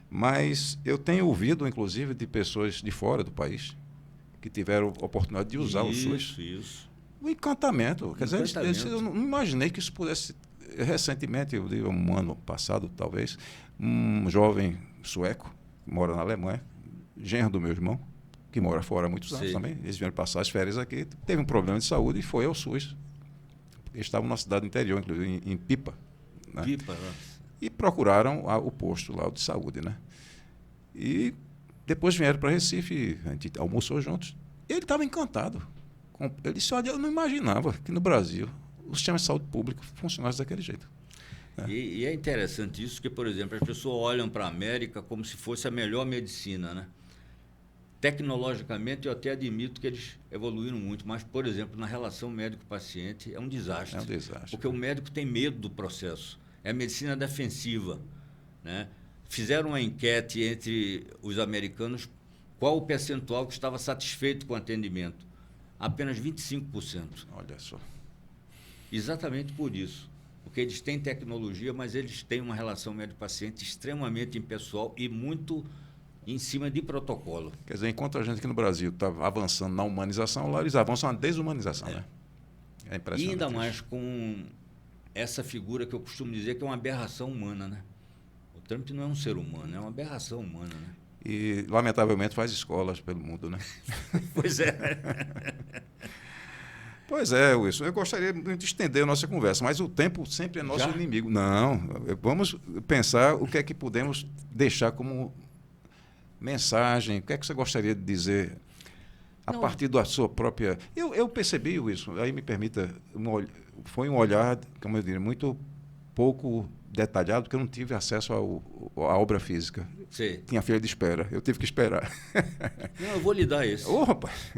Mas eu tenho ouvido, inclusive, de pessoas de fora do país que tiveram a oportunidade de usar o SUS. Isso. O encantamento. Quer dizer, eu não imaginei que isso pudesse... Recentemente, eu digo um ano passado, talvez, um jovem sueco, que mora na Alemanha, genro do meu irmão, que mora fora há muitos anos também, eles vieram passar as férias aqui, teve um problema de saúde e foi ao SUS. Eles estavam na cidade interior, inclusive em Pipa. Né? E procuraram o posto lá de saúde, né? E depois vieram para Recife, a gente almoçou juntos. E ele estava encantado. Ele disse, olha, eu não imaginava que no Brasil os sistemas de saúde pública funcionassem daquele jeito. E é interessante isso, que, por exemplo, as pessoas olham para a América como se fosse a melhor medicina, né? Tecnologicamente, eu até admito que eles evoluíram muito, mas, por exemplo, na relação médico-paciente, é um desastre. É um desastre. Porque o médico tem medo do processo. É a medicina defensiva, né? Fizeram uma enquete entre os americanos qual o percentual que estava satisfeito com o atendimento. Apenas 25%. Olha só. Exatamente por isso. Porque eles têm tecnologia, mas eles têm uma relação médico-paciente extremamente impessoal e muito em cima de protocolo. Quer dizer, enquanto a gente aqui no Brasil está avançando na humanização, lá eles avançam na desumanização, né? É E impressionante. ainda isso. mais com essa figura que eu costumo dizer que é uma aberração humana, né? O Trump não é um ser humano, é uma aberração humana, né? E, lamentavelmente, faz escolas pelo mundo, né? Pois é. Pois é, Wilson. Eu gostaria de estender a nossa conversa, mas o tempo sempre é nosso Já? inimigo. Não, vamos pensar o que é que podemos deixar como mensagem. O que é que você gostaria de dizer a Não. partir da sua própria... Eu percebi, Wilson, aí me permita, foi um olhar, como eu diria, muito pouco detalhado, porque eu não tive acesso à obra física. Sei. Tinha fila de espera, eu tive que esperar. Não, eu vou lhe dar esse. Ô, rapaz!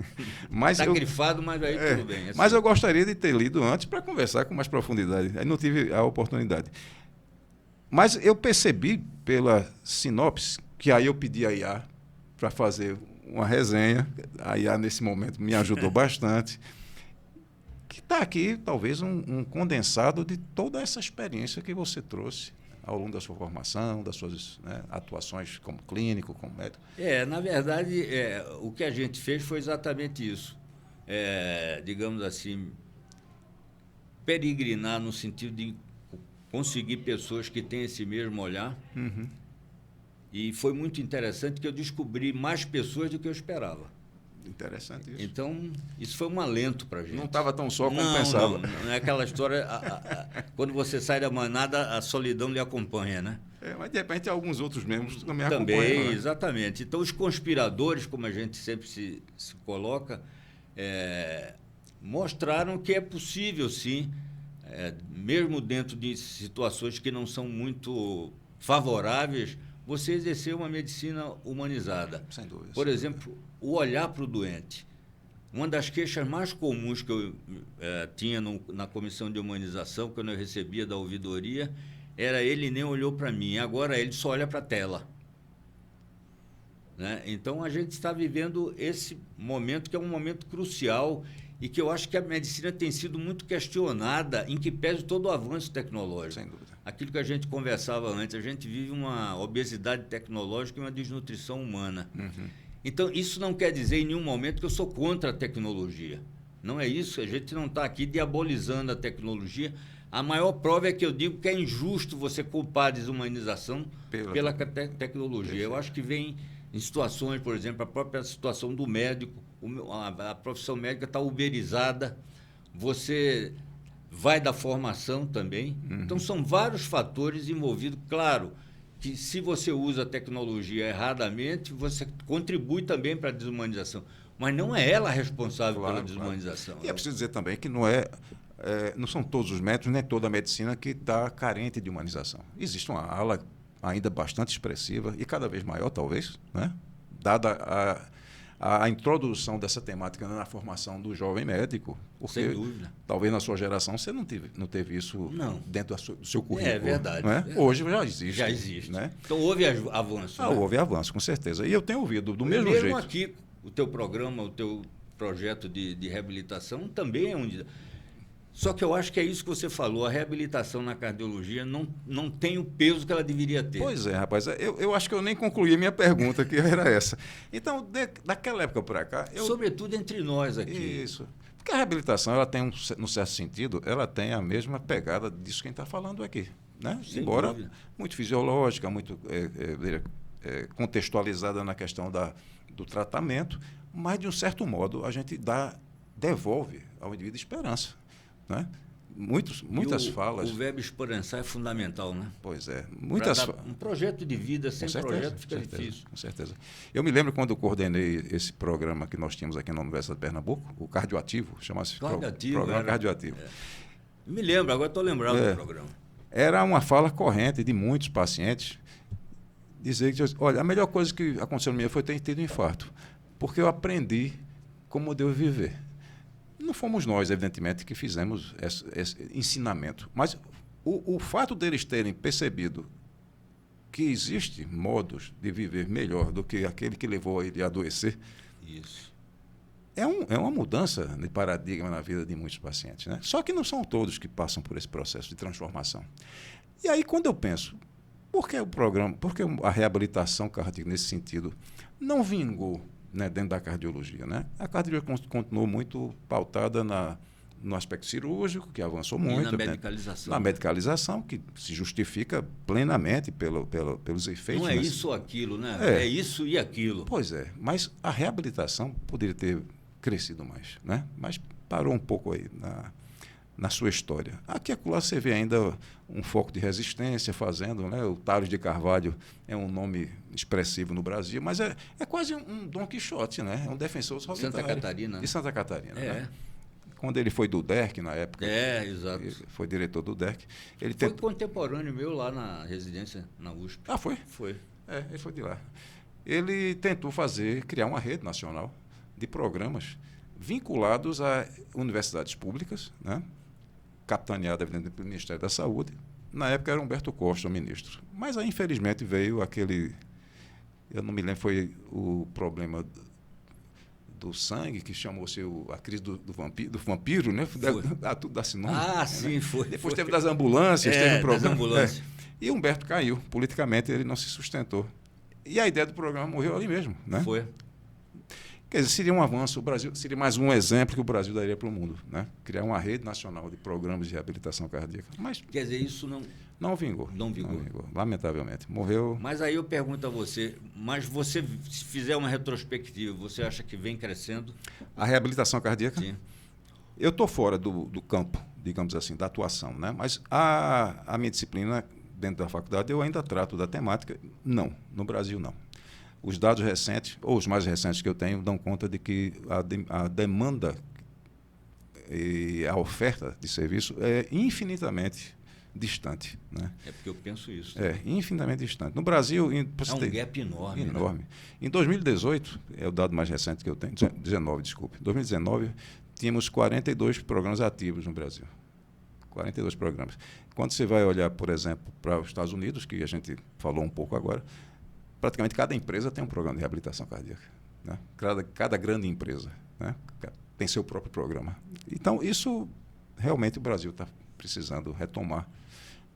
Mas Está grifado, mas aí tudo bem. Mas eu gostaria de ter lido antes para conversar com mais profundidade. Aí não tive a oportunidade. Mas eu percebi pela sinopse, que aí eu pedi a IA para fazer uma resenha. A IA, nesse momento, me ajudou bastante. Que está aqui, talvez, um condensado de toda essa experiência que você trouxe ao longo da sua formação, das suas, né, atuações como clínico, como médico. Na verdade, o que a gente fez foi exatamente isso. Digamos assim, peregrinar no sentido de conseguir pessoas que têm esse mesmo olhar. Uhum. E foi muito interessante que eu descobri mais pessoas do que eu esperava. Interessante isso. Então, isso foi um alento para a gente. Não estava tão só como não, pensava. Não é aquela história, quando você sai da manada, a solidão lhe acompanha, né? Mas, de repente, alguns outros membros também acompanham. Também, Né? exatamente. Então, os conspiradores, como a gente sempre se coloca, mostraram que é possível, sim, mesmo dentro de situações que não são muito favoráveis, você exercer uma medicina humanizada. Sem dúvida. Por exemplo, o olhar para o doente. Uma das queixas mais comuns que eu tinha na comissão de humanização, quando eu recebia da ouvidoria, era ele nem olhou para mim, agora ele só olha para a tela. Né? Então, a gente está vivendo esse momento, que é um momento crucial e que eu acho que a medicina tem sido muito questionada, em que pese todo o avanço tecnológico. Sem dúvida. Aquilo que a gente conversava antes, a gente vive uma obesidade tecnológica e uma desnutrição humana. Uhum. Então, isso não quer dizer em nenhum momento que eu sou contra a tecnologia. Não é isso, a gente não está aqui diabolizando a tecnologia. A maior prova é que eu digo que é injusto você culpar a desumanização pela tecnologia. Eu acho que vem em situações, por exemplo, a própria situação do médico, a profissão médica está uberizada, você vai da formação também. Uhum. Então, são vários fatores envolvidos. Claro que se você usa a tecnologia erradamente, você contribui também para a desumanização. Mas não é ela responsável pela desumanização. Claro. E é preciso dizer também que não são todos os médicos, nem toda a medicina que está carente de humanização. Existe uma ala ainda bastante expressiva e cada vez maior, talvez, né? Dada a introdução dessa temática na formação do jovem médico. Porque sem dúvida. Talvez na sua geração você não teve isso dentro do seu currículo. É verdade, né? Verdade. Hoje já existe. Já existe. Né? Então houve avanço. Né? Houve avanço, com certeza. E eu tenho ouvido do mesmo jeito. Mesmo aqui, o teu programa, o teu projeto de reabilitação também é um... Só que eu acho que é isso que você falou, a reabilitação na cardiologia não tem o peso que ela deveria ter. Pois é, rapaz, eu acho que eu nem concluí a minha pergunta, que era essa. Então, daquela época para cá... Sobretudo entre nós aqui. Isso. Porque a reabilitação, ela tem, num certo sentido, ela tem a mesma pegada disso que a gente está falando aqui. Né? Embora dúvida. Muito fisiológica, muito contextualizada na questão do tratamento, mas, de um certo modo, a gente devolve ao indivíduo esperança. Né? Muitas falas... O verbo esperançar é fundamental, né? Pois é. Um projeto de vida sem projeto fica difícil. Com certeza. Eu me lembro quando eu coordenei esse programa que nós tínhamos aqui na Universidade de Pernambuco, o Cardioativo, chama-se Programa Cardioativo. Me lembro, agora estou lembrando do programa. Era uma fala corrente de muitos pacientes dizer que, olha, a melhor coisa que aconteceu no meu foi ter tido um infarto, porque eu aprendi como eu devo viver. Não fomos nós, evidentemente, que fizemos esse ensinamento. Mas o fato deles terem percebido que existem modos de viver melhor do que aquele que levou ele a adoecer, isso. É uma mudança de paradigma na vida de muitos pacientes. Né? Só que não são todos que passam por esse processo de transformação. E aí, quando eu penso Por que o programa, por que a reabilitação cardíaca nesse sentido não vingou, né, dentro da cardiologia, né? A cardiologia continuou muito pautada no aspecto cirúrgico, que avançou muito. E na medicalização. Na medicalização, que se justifica plenamente pelos efeitos. Não é isso ou aquilo, né? É isso e aquilo. Pois é, mas a reabilitação poderia ter crescido mais, né? Mas parou um pouco aí na sua história. Aqui e acolá você vê ainda um foco de resistência fazendo, né? O Tales de Carvalho é um nome expressivo no Brasil, mas é quase um Dom Quixote, né? É um defensor solitário. Santa Catarina. De Santa Catarina, É. né? Quando ele foi do DERC, na época, Exato. ele foi diretor do DERC. Ele Foi contemporâneo meu lá na residência, na USP. Ah, foi? Foi. Ele foi de lá. Ele tentou criar uma rede nacional de programas vinculados a universidades públicas, né? Capitaneada, evidentemente, pelo Ministério da Saúde. Na época era Humberto Costa o ministro. Mas aí, infelizmente, veio aquele... Eu não me lembro, foi o problema do sangue, que chamou-se a crise do vampiro, né? Tudo dá-se nome. Ah, sim, né? foi. Depois teve das ambulâncias, teve um problema. Das ambulâncias. E Humberto caiu. Politicamente, ele não se sustentou. E a ideia do programa morreu ali mesmo, né? Foi. Quer dizer, seria um avanço, o Brasil seria mais um exemplo que o Brasil daria para o mundo, né? Criar uma rede nacional de programas de reabilitação cardíaca. Mas quer dizer, isso não vingou. Não vingou. Lamentavelmente. Morreu. Mas aí eu pergunto a você, mas você, se fizer uma retrospectiva, você acha que vem crescendo? A reabilitação cardíaca? Sim. Eu estou fora do campo, digamos assim, da atuação, né? Mas a minha disciplina, dentro da faculdade, eu ainda trato da temática. Não, no Brasil não. Os dados recentes, ou os mais recentes que eu tenho, dão conta de que a demanda e a oferta de serviço é infinitamente distante, né? É porque eu penso isso. Infinitamente distante. No Brasil... É um gap enorme. Enorme. Né? Em 2018, é o dado mais recente que eu tenho, 19, desculpe. Em 2019, tínhamos 42 programas ativos no Brasil. 42 programas. Quando você vai olhar, por exemplo, para os Estados Unidos, que a gente falou um pouco agora, praticamente cada empresa tem um programa de reabilitação cardíaca, né? Cada grande empresa, né, tem seu próprio programa. Então, isso realmente o Brasil está precisando retomar.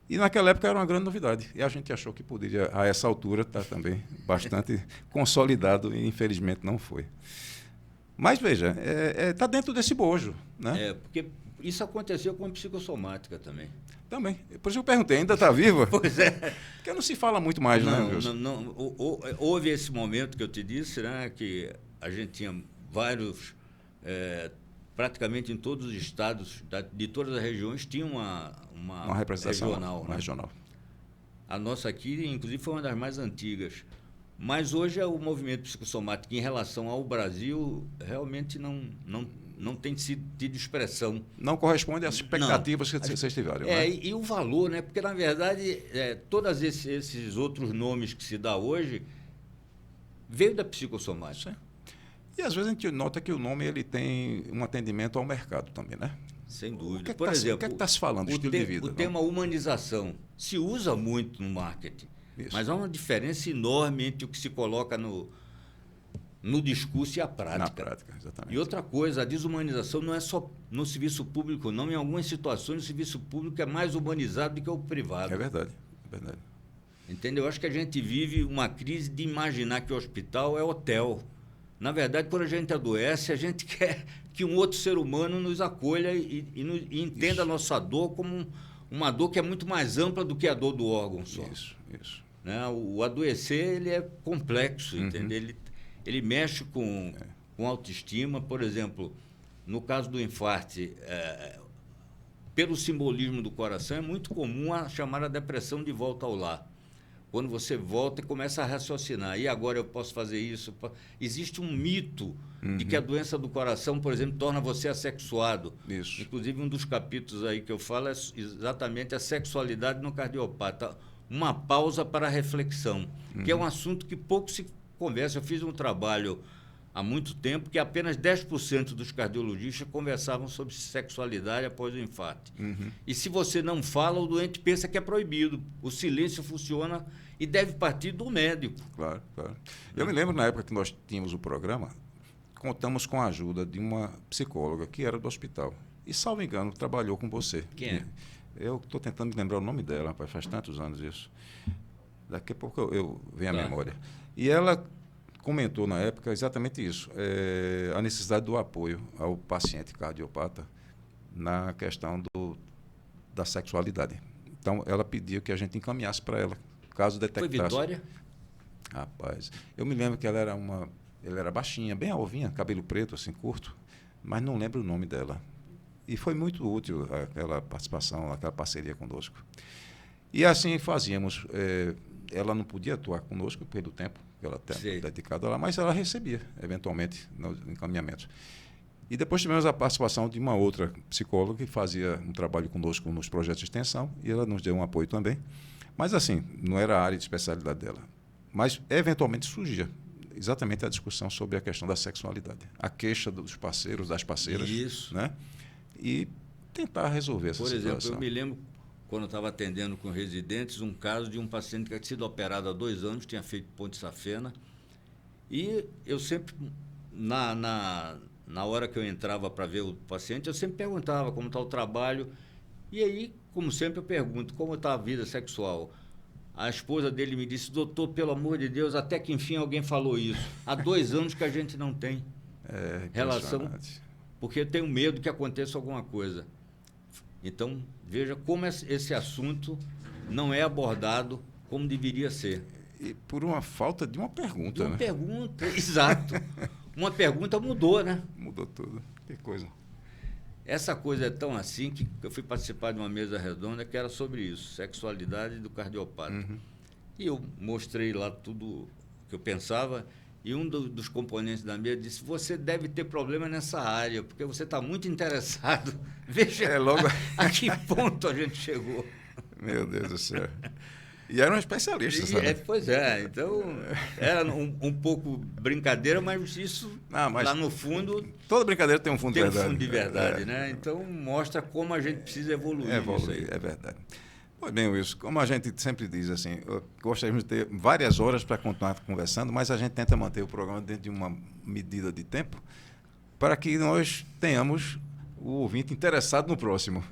E naquela época era uma grande novidade. E a gente achou que poderia, a essa altura, estar também bastante consolidado e, infelizmente, não foi. Mas, veja, está dentro desse bojo, né? Porque isso aconteceu com a psicossomática também. Também. Por isso eu perguntei, ainda está viva? Pois é. Porque não se fala muito mais, né, Wilson? Não. Houve esse momento que eu te disse, né, que a gente tinha vários, praticamente em todos os estados, de todas as regiões, tinha uma representação regional. Uma né? regional. A nossa aqui, inclusive, foi uma das mais antigas. Mas hoje o movimento psicossomático, em relação ao Brasil, realmente não tem tido expressão. Não corresponde às expectativas que vocês tiveram. Né? E o valor, né? Porque, na verdade, todos esses outros nomes que se dá hoje veio da psicossomática. Sim. E, às vezes, a gente nota que o nome ele tem um atendimento ao mercado também, né? Sem dúvida. Por exemplo, o que é que está se falando? Estilo de vida. O tema humanização se usa muito no marketing. Isso. Mas há uma diferença enorme entre o que se coloca no discurso e a prática. Na prática, exatamente. E outra coisa, a desumanização não é só no serviço público, não. Em algumas situações, o serviço público é mais humanizado do que o privado. É verdade, é verdade. Entendeu? Eu acho que a gente vive uma crise de imaginar que o hospital é hotel. Na verdade, quando a gente adoece, a gente quer que um outro ser humano nos acolha e entenda a nossa dor como uma dor que é muito mais ampla do que a dor do órgão só. Isso. Né? O adoecer, ele é complexo, entendeu? Ele mexe com autoestima. Por exemplo, no caso do infarte, pelo simbolismo do coração, é muito comum a chamada depressão de volta ao lar. Quando você volta e começa a raciocinar, e agora eu posso fazer isso? Existe um mito de que a doença do coração, por exemplo, torna você assexuado. Isso. Inclusive, um dos capítulos aí que eu falo é exatamente a sexualidade no cardiopata. Uma pausa para a reflexão, que é um assunto que pouco se conversa. Eu fiz um trabalho há muito tempo que apenas 10% dos cardiologistas conversavam sobre sexualidade após o infarto. E se você não fala, o doente pensa que é proibido. O silêncio funciona e deve partir do médico. Claro. Eu me lembro, na época que nós tínhamos o programa, contamos com a ajuda de uma psicóloga que era do hospital. E, salvo engano, trabalhou com você. Quem é? Eu estou tentando me lembrar o nome dela, rapaz, faz tantos anos isso. Daqui a pouco eu venho à Tá. memória. E ela comentou na época exatamente isso, a necessidade do apoio ao paciente cardiopata na questão da sexualidade. Então, ela pediu que a gente encaminhasse para ela, caso Foi detectasse. Vitória? Rapaz, eu me lembro que ela era baixinha, bem alvinha, cabelo preto, assim, curto, mas não lembro o nome dela. E foi muito útil aquela participação, aquela parceria conosco. E assim fazíamos. Ela não podia atuar conosco pelo tempo que ela tem dedicado lá, mas ela recebia, eventualmente, nos encaminhamentos. E depois tivemos a participação de uma outra psicóloga que fazia um trabalho conosco nos projetos de extensão, e ela nos deu um apoio também. Mas, assim, não era a área de especialidade dela. Mas, eventualmente, surgia exatamente a discussão sobre a questão da sexualidade. A queixa dos parceiros, das parceiras. Isso. Né? E tentar resolver essa situação. Por exemplo, eu me lembro, quando eu estava atendendo com residentes, um caso de um paciente que tinha sido operado há 2 anos, tinha feito ponte safena, e eu sempre, na hora que eu entrava para ver o paciente, eu sempre perguntava como está o trabalho, e aí, como sempre, eu pergunto, como está a vida sexual? A esposa dele me disse, doutor, pelo amor de Deus, até que enfim alguém falou isso. Há 2 anos que a gente não tem relação, porque eu tenho medo que aconteça alguma coisa. Então, veja como esse assunto não é abordado como deveria ser. E por uma falta de uma pergunta. De uma pergunta, exato. Uma pergunta mudou, né? Mudou tudo. Que coisa. Essa coisa é tão assim que eu fui participar de uma mesa redonda que era sobre isso, sexualidade do cardiopata. Uhum. E eu mostrei lá tudo que eu pensava, e um dos componentes da mesa disse, você deve ter problema nessa área, porque você está muito interessado. Veja logo... a que ponto a gente chegou. Meu Deus do céu. E era um especialista, sabe? Pois é, então era um pouco brincadeira, mas isso lá no fundo... Toda brincadeira tem um fundo de verdade. Tem um fundo de verdade, né? Então mostra como a gente precisa evoluir. É verdade. Pois bem, Wilson, como a gente sempre diz, assim, gostaríamos de ter várias horas para continuar conversando, mas a gente tenta manter o programa dentro de uma medida de tempo para que nós tenhamos o ouvinte interessado no próximo.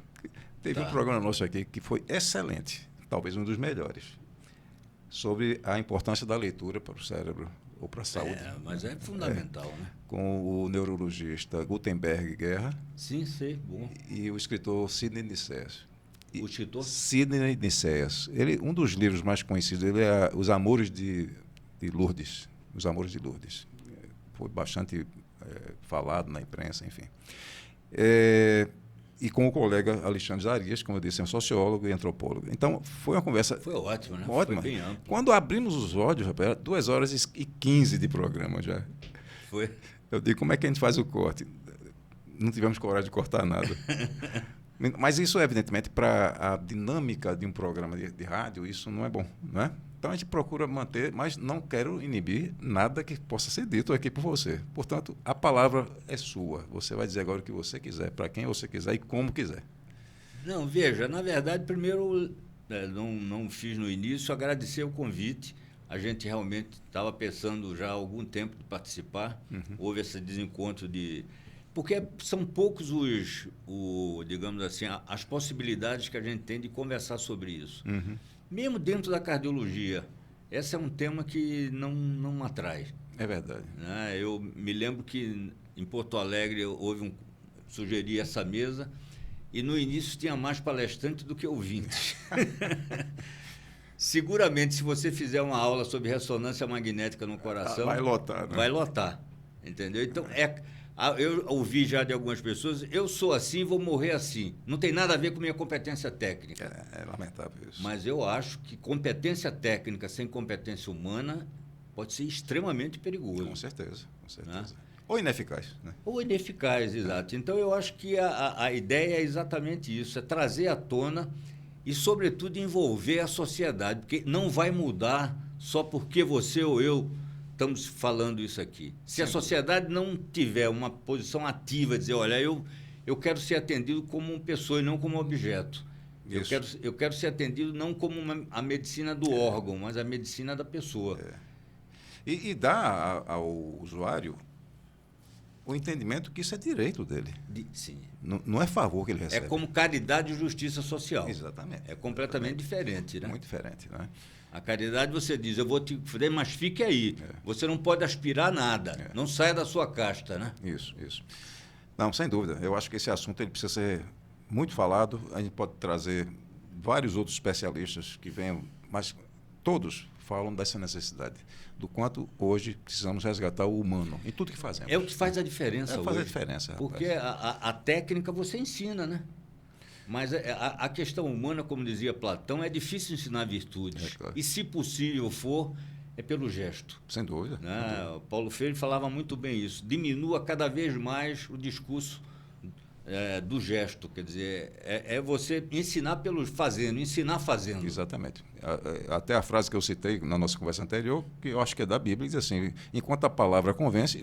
Teve um programa nosso aqui que foi excelente, talvez um dos melhores, sobre a importância da leitura para o cérebro ou para a saúde. Mas é fundamental, né? Com o neurologista Gutenberg Guerra. Sim, sei, bom. E o escritor Sidney Nicéas. O escritor? Sidney Nicéas. Um dos livros mais conhecidos dele é Os Amores de Lourdes. Os Amores de Lourdes. Foi bastante falado na imprensa, enfim. E com o colega Alexandre Zarias, como eu disse, é um sociólogo e antropólogo. Então, foi uma conversa... Foi ótimo, né? Ótima. Foi bem amplo. Quando abrimos os olhos, rapaz, era 2h15 de programa já. Foi. Eu digo, como é que a gente faz o corte? Não tivemos coragem de cortar nada. Mas isso, evidentemente, para a dinâmica de um programa de rádio, isso não é bom, não é? Então, a gente procura manter, mas não quero inibir nada que possa ser dito aqui por você. Portanto, a palavra é sua. Você vai dizer agora o que você quiser, para quem você quiser e como quiser. Não, veja, na verdade, primeiro, não fiz no início, agradecer o convite. A gente realmente estava pensando já há algum tempo de participar. Houve esse desencontro de... Porque são poucos digamos assim, as possibilidades que a gente tem de conversar sobre isso. Mesmo dentro da cardiologia, esse é um tema que não atrai. É verdade. Né? Eu me lembro que em Porto Alegre sugeri essa mesa e no início tinha mais palestrantes do que ouvintes. Seguramente, se você fizer uma aula sobre ressonância magnética no coração... Vai lotar, né? Vai lotar, entendeu? Então, eu ouvi já de algumas pessoas, eu sou assim, vou morrer assim. Não tem nada a ver com minha competência técnica. É lamentável isso. Mas eu acho que competência técnica sem competência humana pode ser extremamente perigoso. Com certeza, com certeza. Né? Ou ineficaz. Né? Ou ineficaz, exato. Então, eu acho que a ideia é exatamente isso, é trazer à tona e, sobretudo, envolver a sociedade, porque não vai mudar só porque você ou eu estamos falando isso aqui. Se a sociedade não tiver uma posição ativa, dizer, olha, eu quero ser atendido como uma pessoa e não como um objeto. Eu quero ser atendido não como a medicina do órgão, mas a medicina da pessoa. E dá ao usuário o entendimento que isso é direito dele. Sim. Não é favor que ele recebe. É como caridade e justiça social. Exatamente. É completamente diferente, né? Muito diferente, né? A caridade você diz, eu vou te fazer, mas fique aí. Você não pode aspirar nada. Não saia da sua casta, né? Isso. Não, sem dúvida. Eu acho que esse assunto ele precisa ser muito falado. A gente pode trazer vários outros especialistas que venham, mas todos falam dessa necessidade, do quanto hoje precisamos resgatar o humano em tudo que fazemos. É o que faz a diferença hoje. Faz a diferença, rapaz. Porque a técnica você ensina, né? Mas a questão humana, como dizia Platão, é difícil ensinar virtudes. Claro. E, se possível for, é pelo gesto. Sem dúvida. Né? Paulo Freire falava muito bem isso. Diminua cada vez mais o discurso do gesto. Quer dizer, é você ensinar fazendo, ensinar fazendo. Exatamente. Até a frase que eu citei na nossa conversa anterior, que eu acho que é da Bíblia, diz assim, enquanto a palavra convence,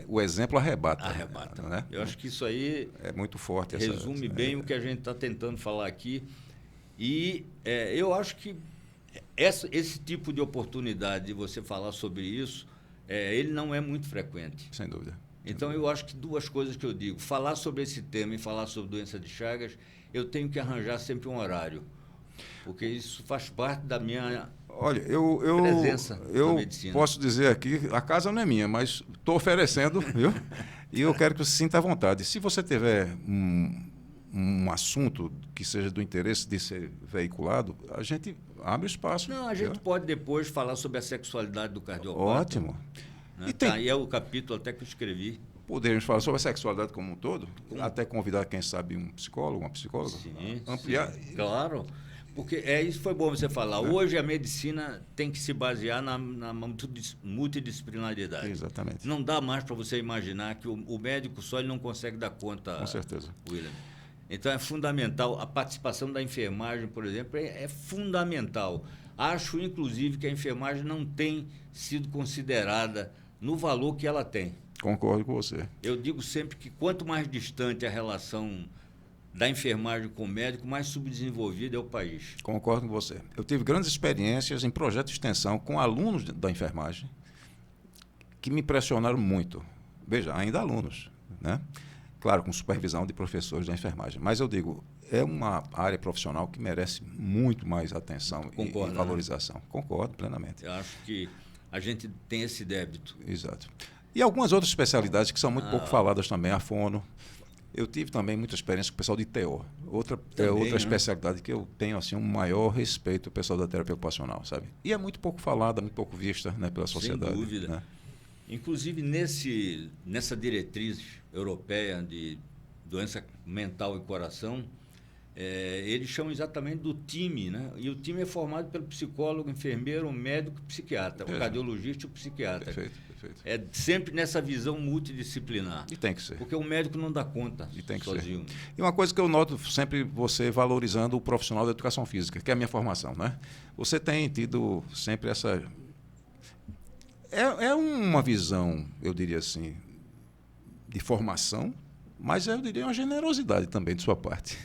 o exemplo arrebata. Arrebata. Né? Eu acho que isso aí é muito forte. Resume bem o que a gente está tentando falar aqui. E eu acho que esse tipo de oportunidade de você falar sobre isso, ele não é muito frequente. Sem dúvida. Então, eu acho que duas coisas que eu digo. Falar sobre esse tema e falar sobre doença de Chagas, eu tenho que arranjar sempre um horário. Porque isso faz parte da minha presença na medicina. Eu posso dizer aqui, a casa não é minha, mas estou oferecendo, viu? E eu quero que você sinta à vontade. Se você tiver um assunto que seja do interesse de ser veiculado, a gente abre espaço. Não, a gente pode depois falar sobre a sexualidade do cardiopata. Ótimo. Né? E aí é o capítulo até que eu escrevi. Poderíamos falar sobre a sexualidade como um todo, até convidar, quem sabe, um psicólogo, uma psicóloga, ampliar. Sim, claro. Porque isso foi bom você falar. Hoje a medicina tem que se basear na multidisciplinaridade. Exatamente. Não dá mais para você imaginar que o médico só ele não consegue dar conta. Com certeza. William. Então é fundamental. A participação da enfermagem, por exemplo, é fundamental. Acho, inclusive, que a enfermagem não tem sido considerada no valor que ela tem. Concordo com você. Eu digo sempre que quanto mais distante a relação da enfermagem com o médico, mais subdesenvolvido é o país. Concordo com você. Eu tive grandes experiências em projetos de extensão com alunos da enfermagem que me impressionaram muito. Veja, ainda alunos, né? Claro, com supervisão de professores da enfermagem. Mas eu digo, é uma área profissional que merece muito mais atenção e valorização. Né? Concordo plenamente. Eu acho que a gente tem esse débito. Exato. E algumas outras especialidades que são muito pouco faladas também, a fono. Eu tive também muita experiência com o pessoal de TO. Outra especialidade que eu tenho assim, um maior respeito ao pessoal da terapia ocupacional, sabe? E é muito pouco falada, muito pouco vista, né, pela sociedade. Sem dúvida. Né? Inclusive, nessa diretriz europeia de doença mental e coração, eles chamam exatamente do time, né? E o time é formado pelo psicólogo, enfermeiro, médico e psiquiatra, o cardiologista e o psiquiatra. Perfeito. É sempre nessa visão multidisciplinar. E tem que ser. Porque o médico não dá conta sozinho. E uma coisa que eu noto sempre você valorizando o profissional da educação física, que é a minha formação, né? Você tem tido sempre essa... É uma visão, eu diria assim, de formação, mas eu diria uma generosidade também de sua parte.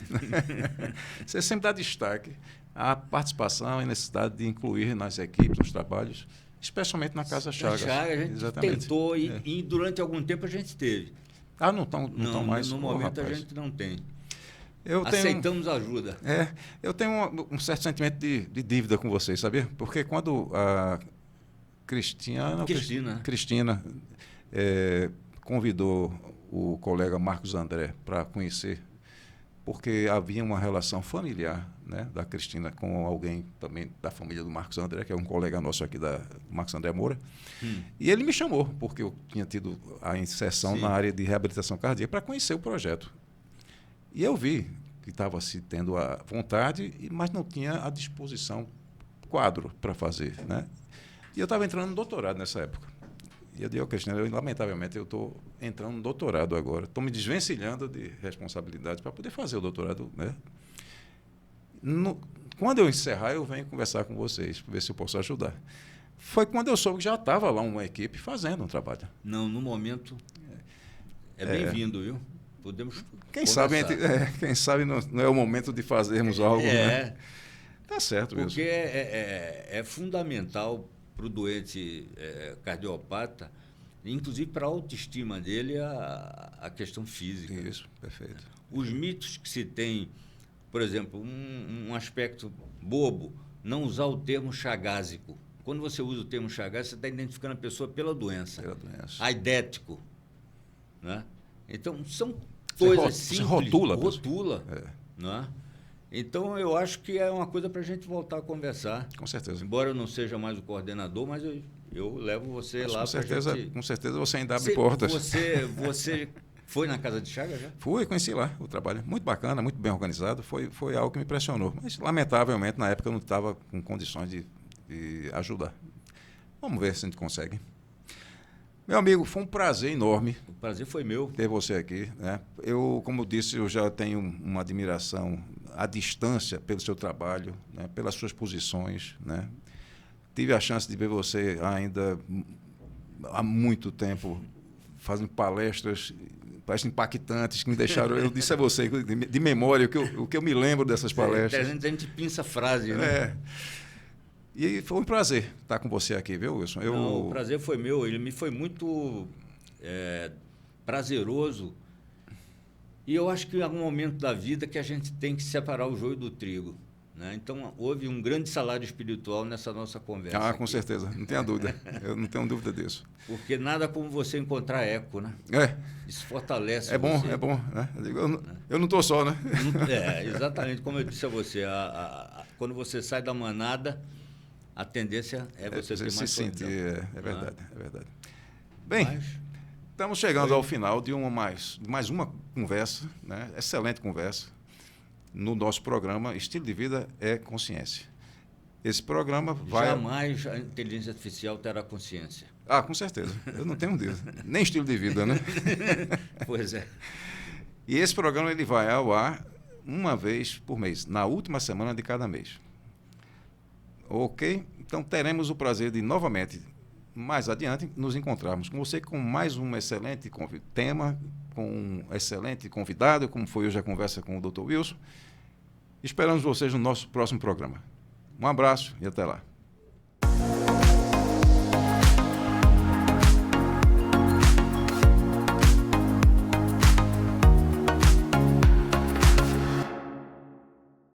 Você sempre dá destaque à participação e necessidade de incluir nas equipes, nos trabalhos, especialmente na Casa Chagas. A gente tentou e durante algum tempo a gente teve. Não estão mais? No momento a gente não tem. Aceitamos ajuda. Eu tenho um certo sentimento de dívida com vocês, sabia? Porque quando a Cristina convidou o colega Marcos André para conhecer, porque havia uma relação familiar, né, da Cristina com alguém também da família do Marcos André, que é um colega nosso aqui da Marcos André Moura. E ele me chamou, porque eu tinha tido a inserção na área de reabilitação cardíaca, para conhecer o projeto. E eu vi que estava se tendo a vontade, mas não tinha a disposição, quadro para fazer, né? E eu estava entrando no doutorado nessa época. E eu digo, Cristina, lamentavelmente, eu estou entrando no doutorado agora. Estou me desvencilhando de responsabilidades para poder fazer o doutorado, né? Quando eu encerrar, eu venho conversar com vocês, para ver se eu posso ajudar. Foi quando eu soube que já estava lá uma equipe fazendo um trabalho. Não, no momento, é bem-vindo, viu? Podemos quem sabe não é o momento de fazermos algo, né? Tá certo mesmo. Porque é fundamental para o doente cardiopata, inclusive para a autoestima dele, a questão física. Isso, perfeito. Os mitos que se tem, por exemplo, um aspecto bobo, não usar o termo chagásico. Quando você usa o termo chagásico, você está identificando a pessoa pela doença. Aidético. Né? Então, são coisas simples. Rotula. Né? Então, eu acho que é uma coisa para a gente voltar a conversar. Com certeza. Embora eu não seja mais o coordenador, mas eu levo você lá para gente... Com certeza você ainda abre portas. Você foi na Casa de Chagas já? Fui, conheci lá o trabalho. Muito bacana, muito bem organizado. Foi algo que me impressionou. Mas, lamentavelmente, na época eu não estava com condições de ajudar. Vamos ver se a gente consegue. Meu amigo, foi um prazer enorme. O prazer foi meu. Ter você aqui. Né? Eu, como eu disse, eu já tenho uma admiração à distância pelo seu trabalho, né? Pelas suas posições. Né? Tive a chance de ver você ainda há muito tempo fazendo palestras parece impactantes, que me deixaram... Eu disse a você, de memória, o que eu me lembro dessas palestras. A gente pinça frase, né? E foi um prazer estar com você aqui, viu, Wilson? Não, o prazer foi meu. Ele me foi muito prazeroso. E eu acho que em algum momento da vida que a gente tem que separar o joio do trigo. Né? Então, houve um grande salário espiritual nessa nossa conversa. Ah, com aqui. Certeza, não tenha dúvida. Eu não tenho dúvida disso. Porque nada como você encontrar eco, né? Isso fortalece você. É bom. Né? Eu não estou só, né? Exatamente. Como eu disse a você, quando você sai da manada, a tendência é você ter mais se sentir. É verdade. Bem, Mas, estamos chegando ao final de mais uma conversa, né? Excelente conversa, no nosso programa Estilo de Vida é Consciência. Esse programa vai... Jamais a inteligência artificial terá consciência. Ah, com certeza. Eu não tenho dúvida. Nem estilo de vida, né? Pois é. E esse programa ele vai ao ar uma vez por mês, na última semana de cada mês. Ok? Então, teremos o prazer de, novamente, mais adiante, nos encontrarmos com você com mais um excelente tema, com um excelente convidado, como foi hoje a conversa com o Dr. Wilson. Esperamos vocês no nosso próximo programa. Um abraço e até lá.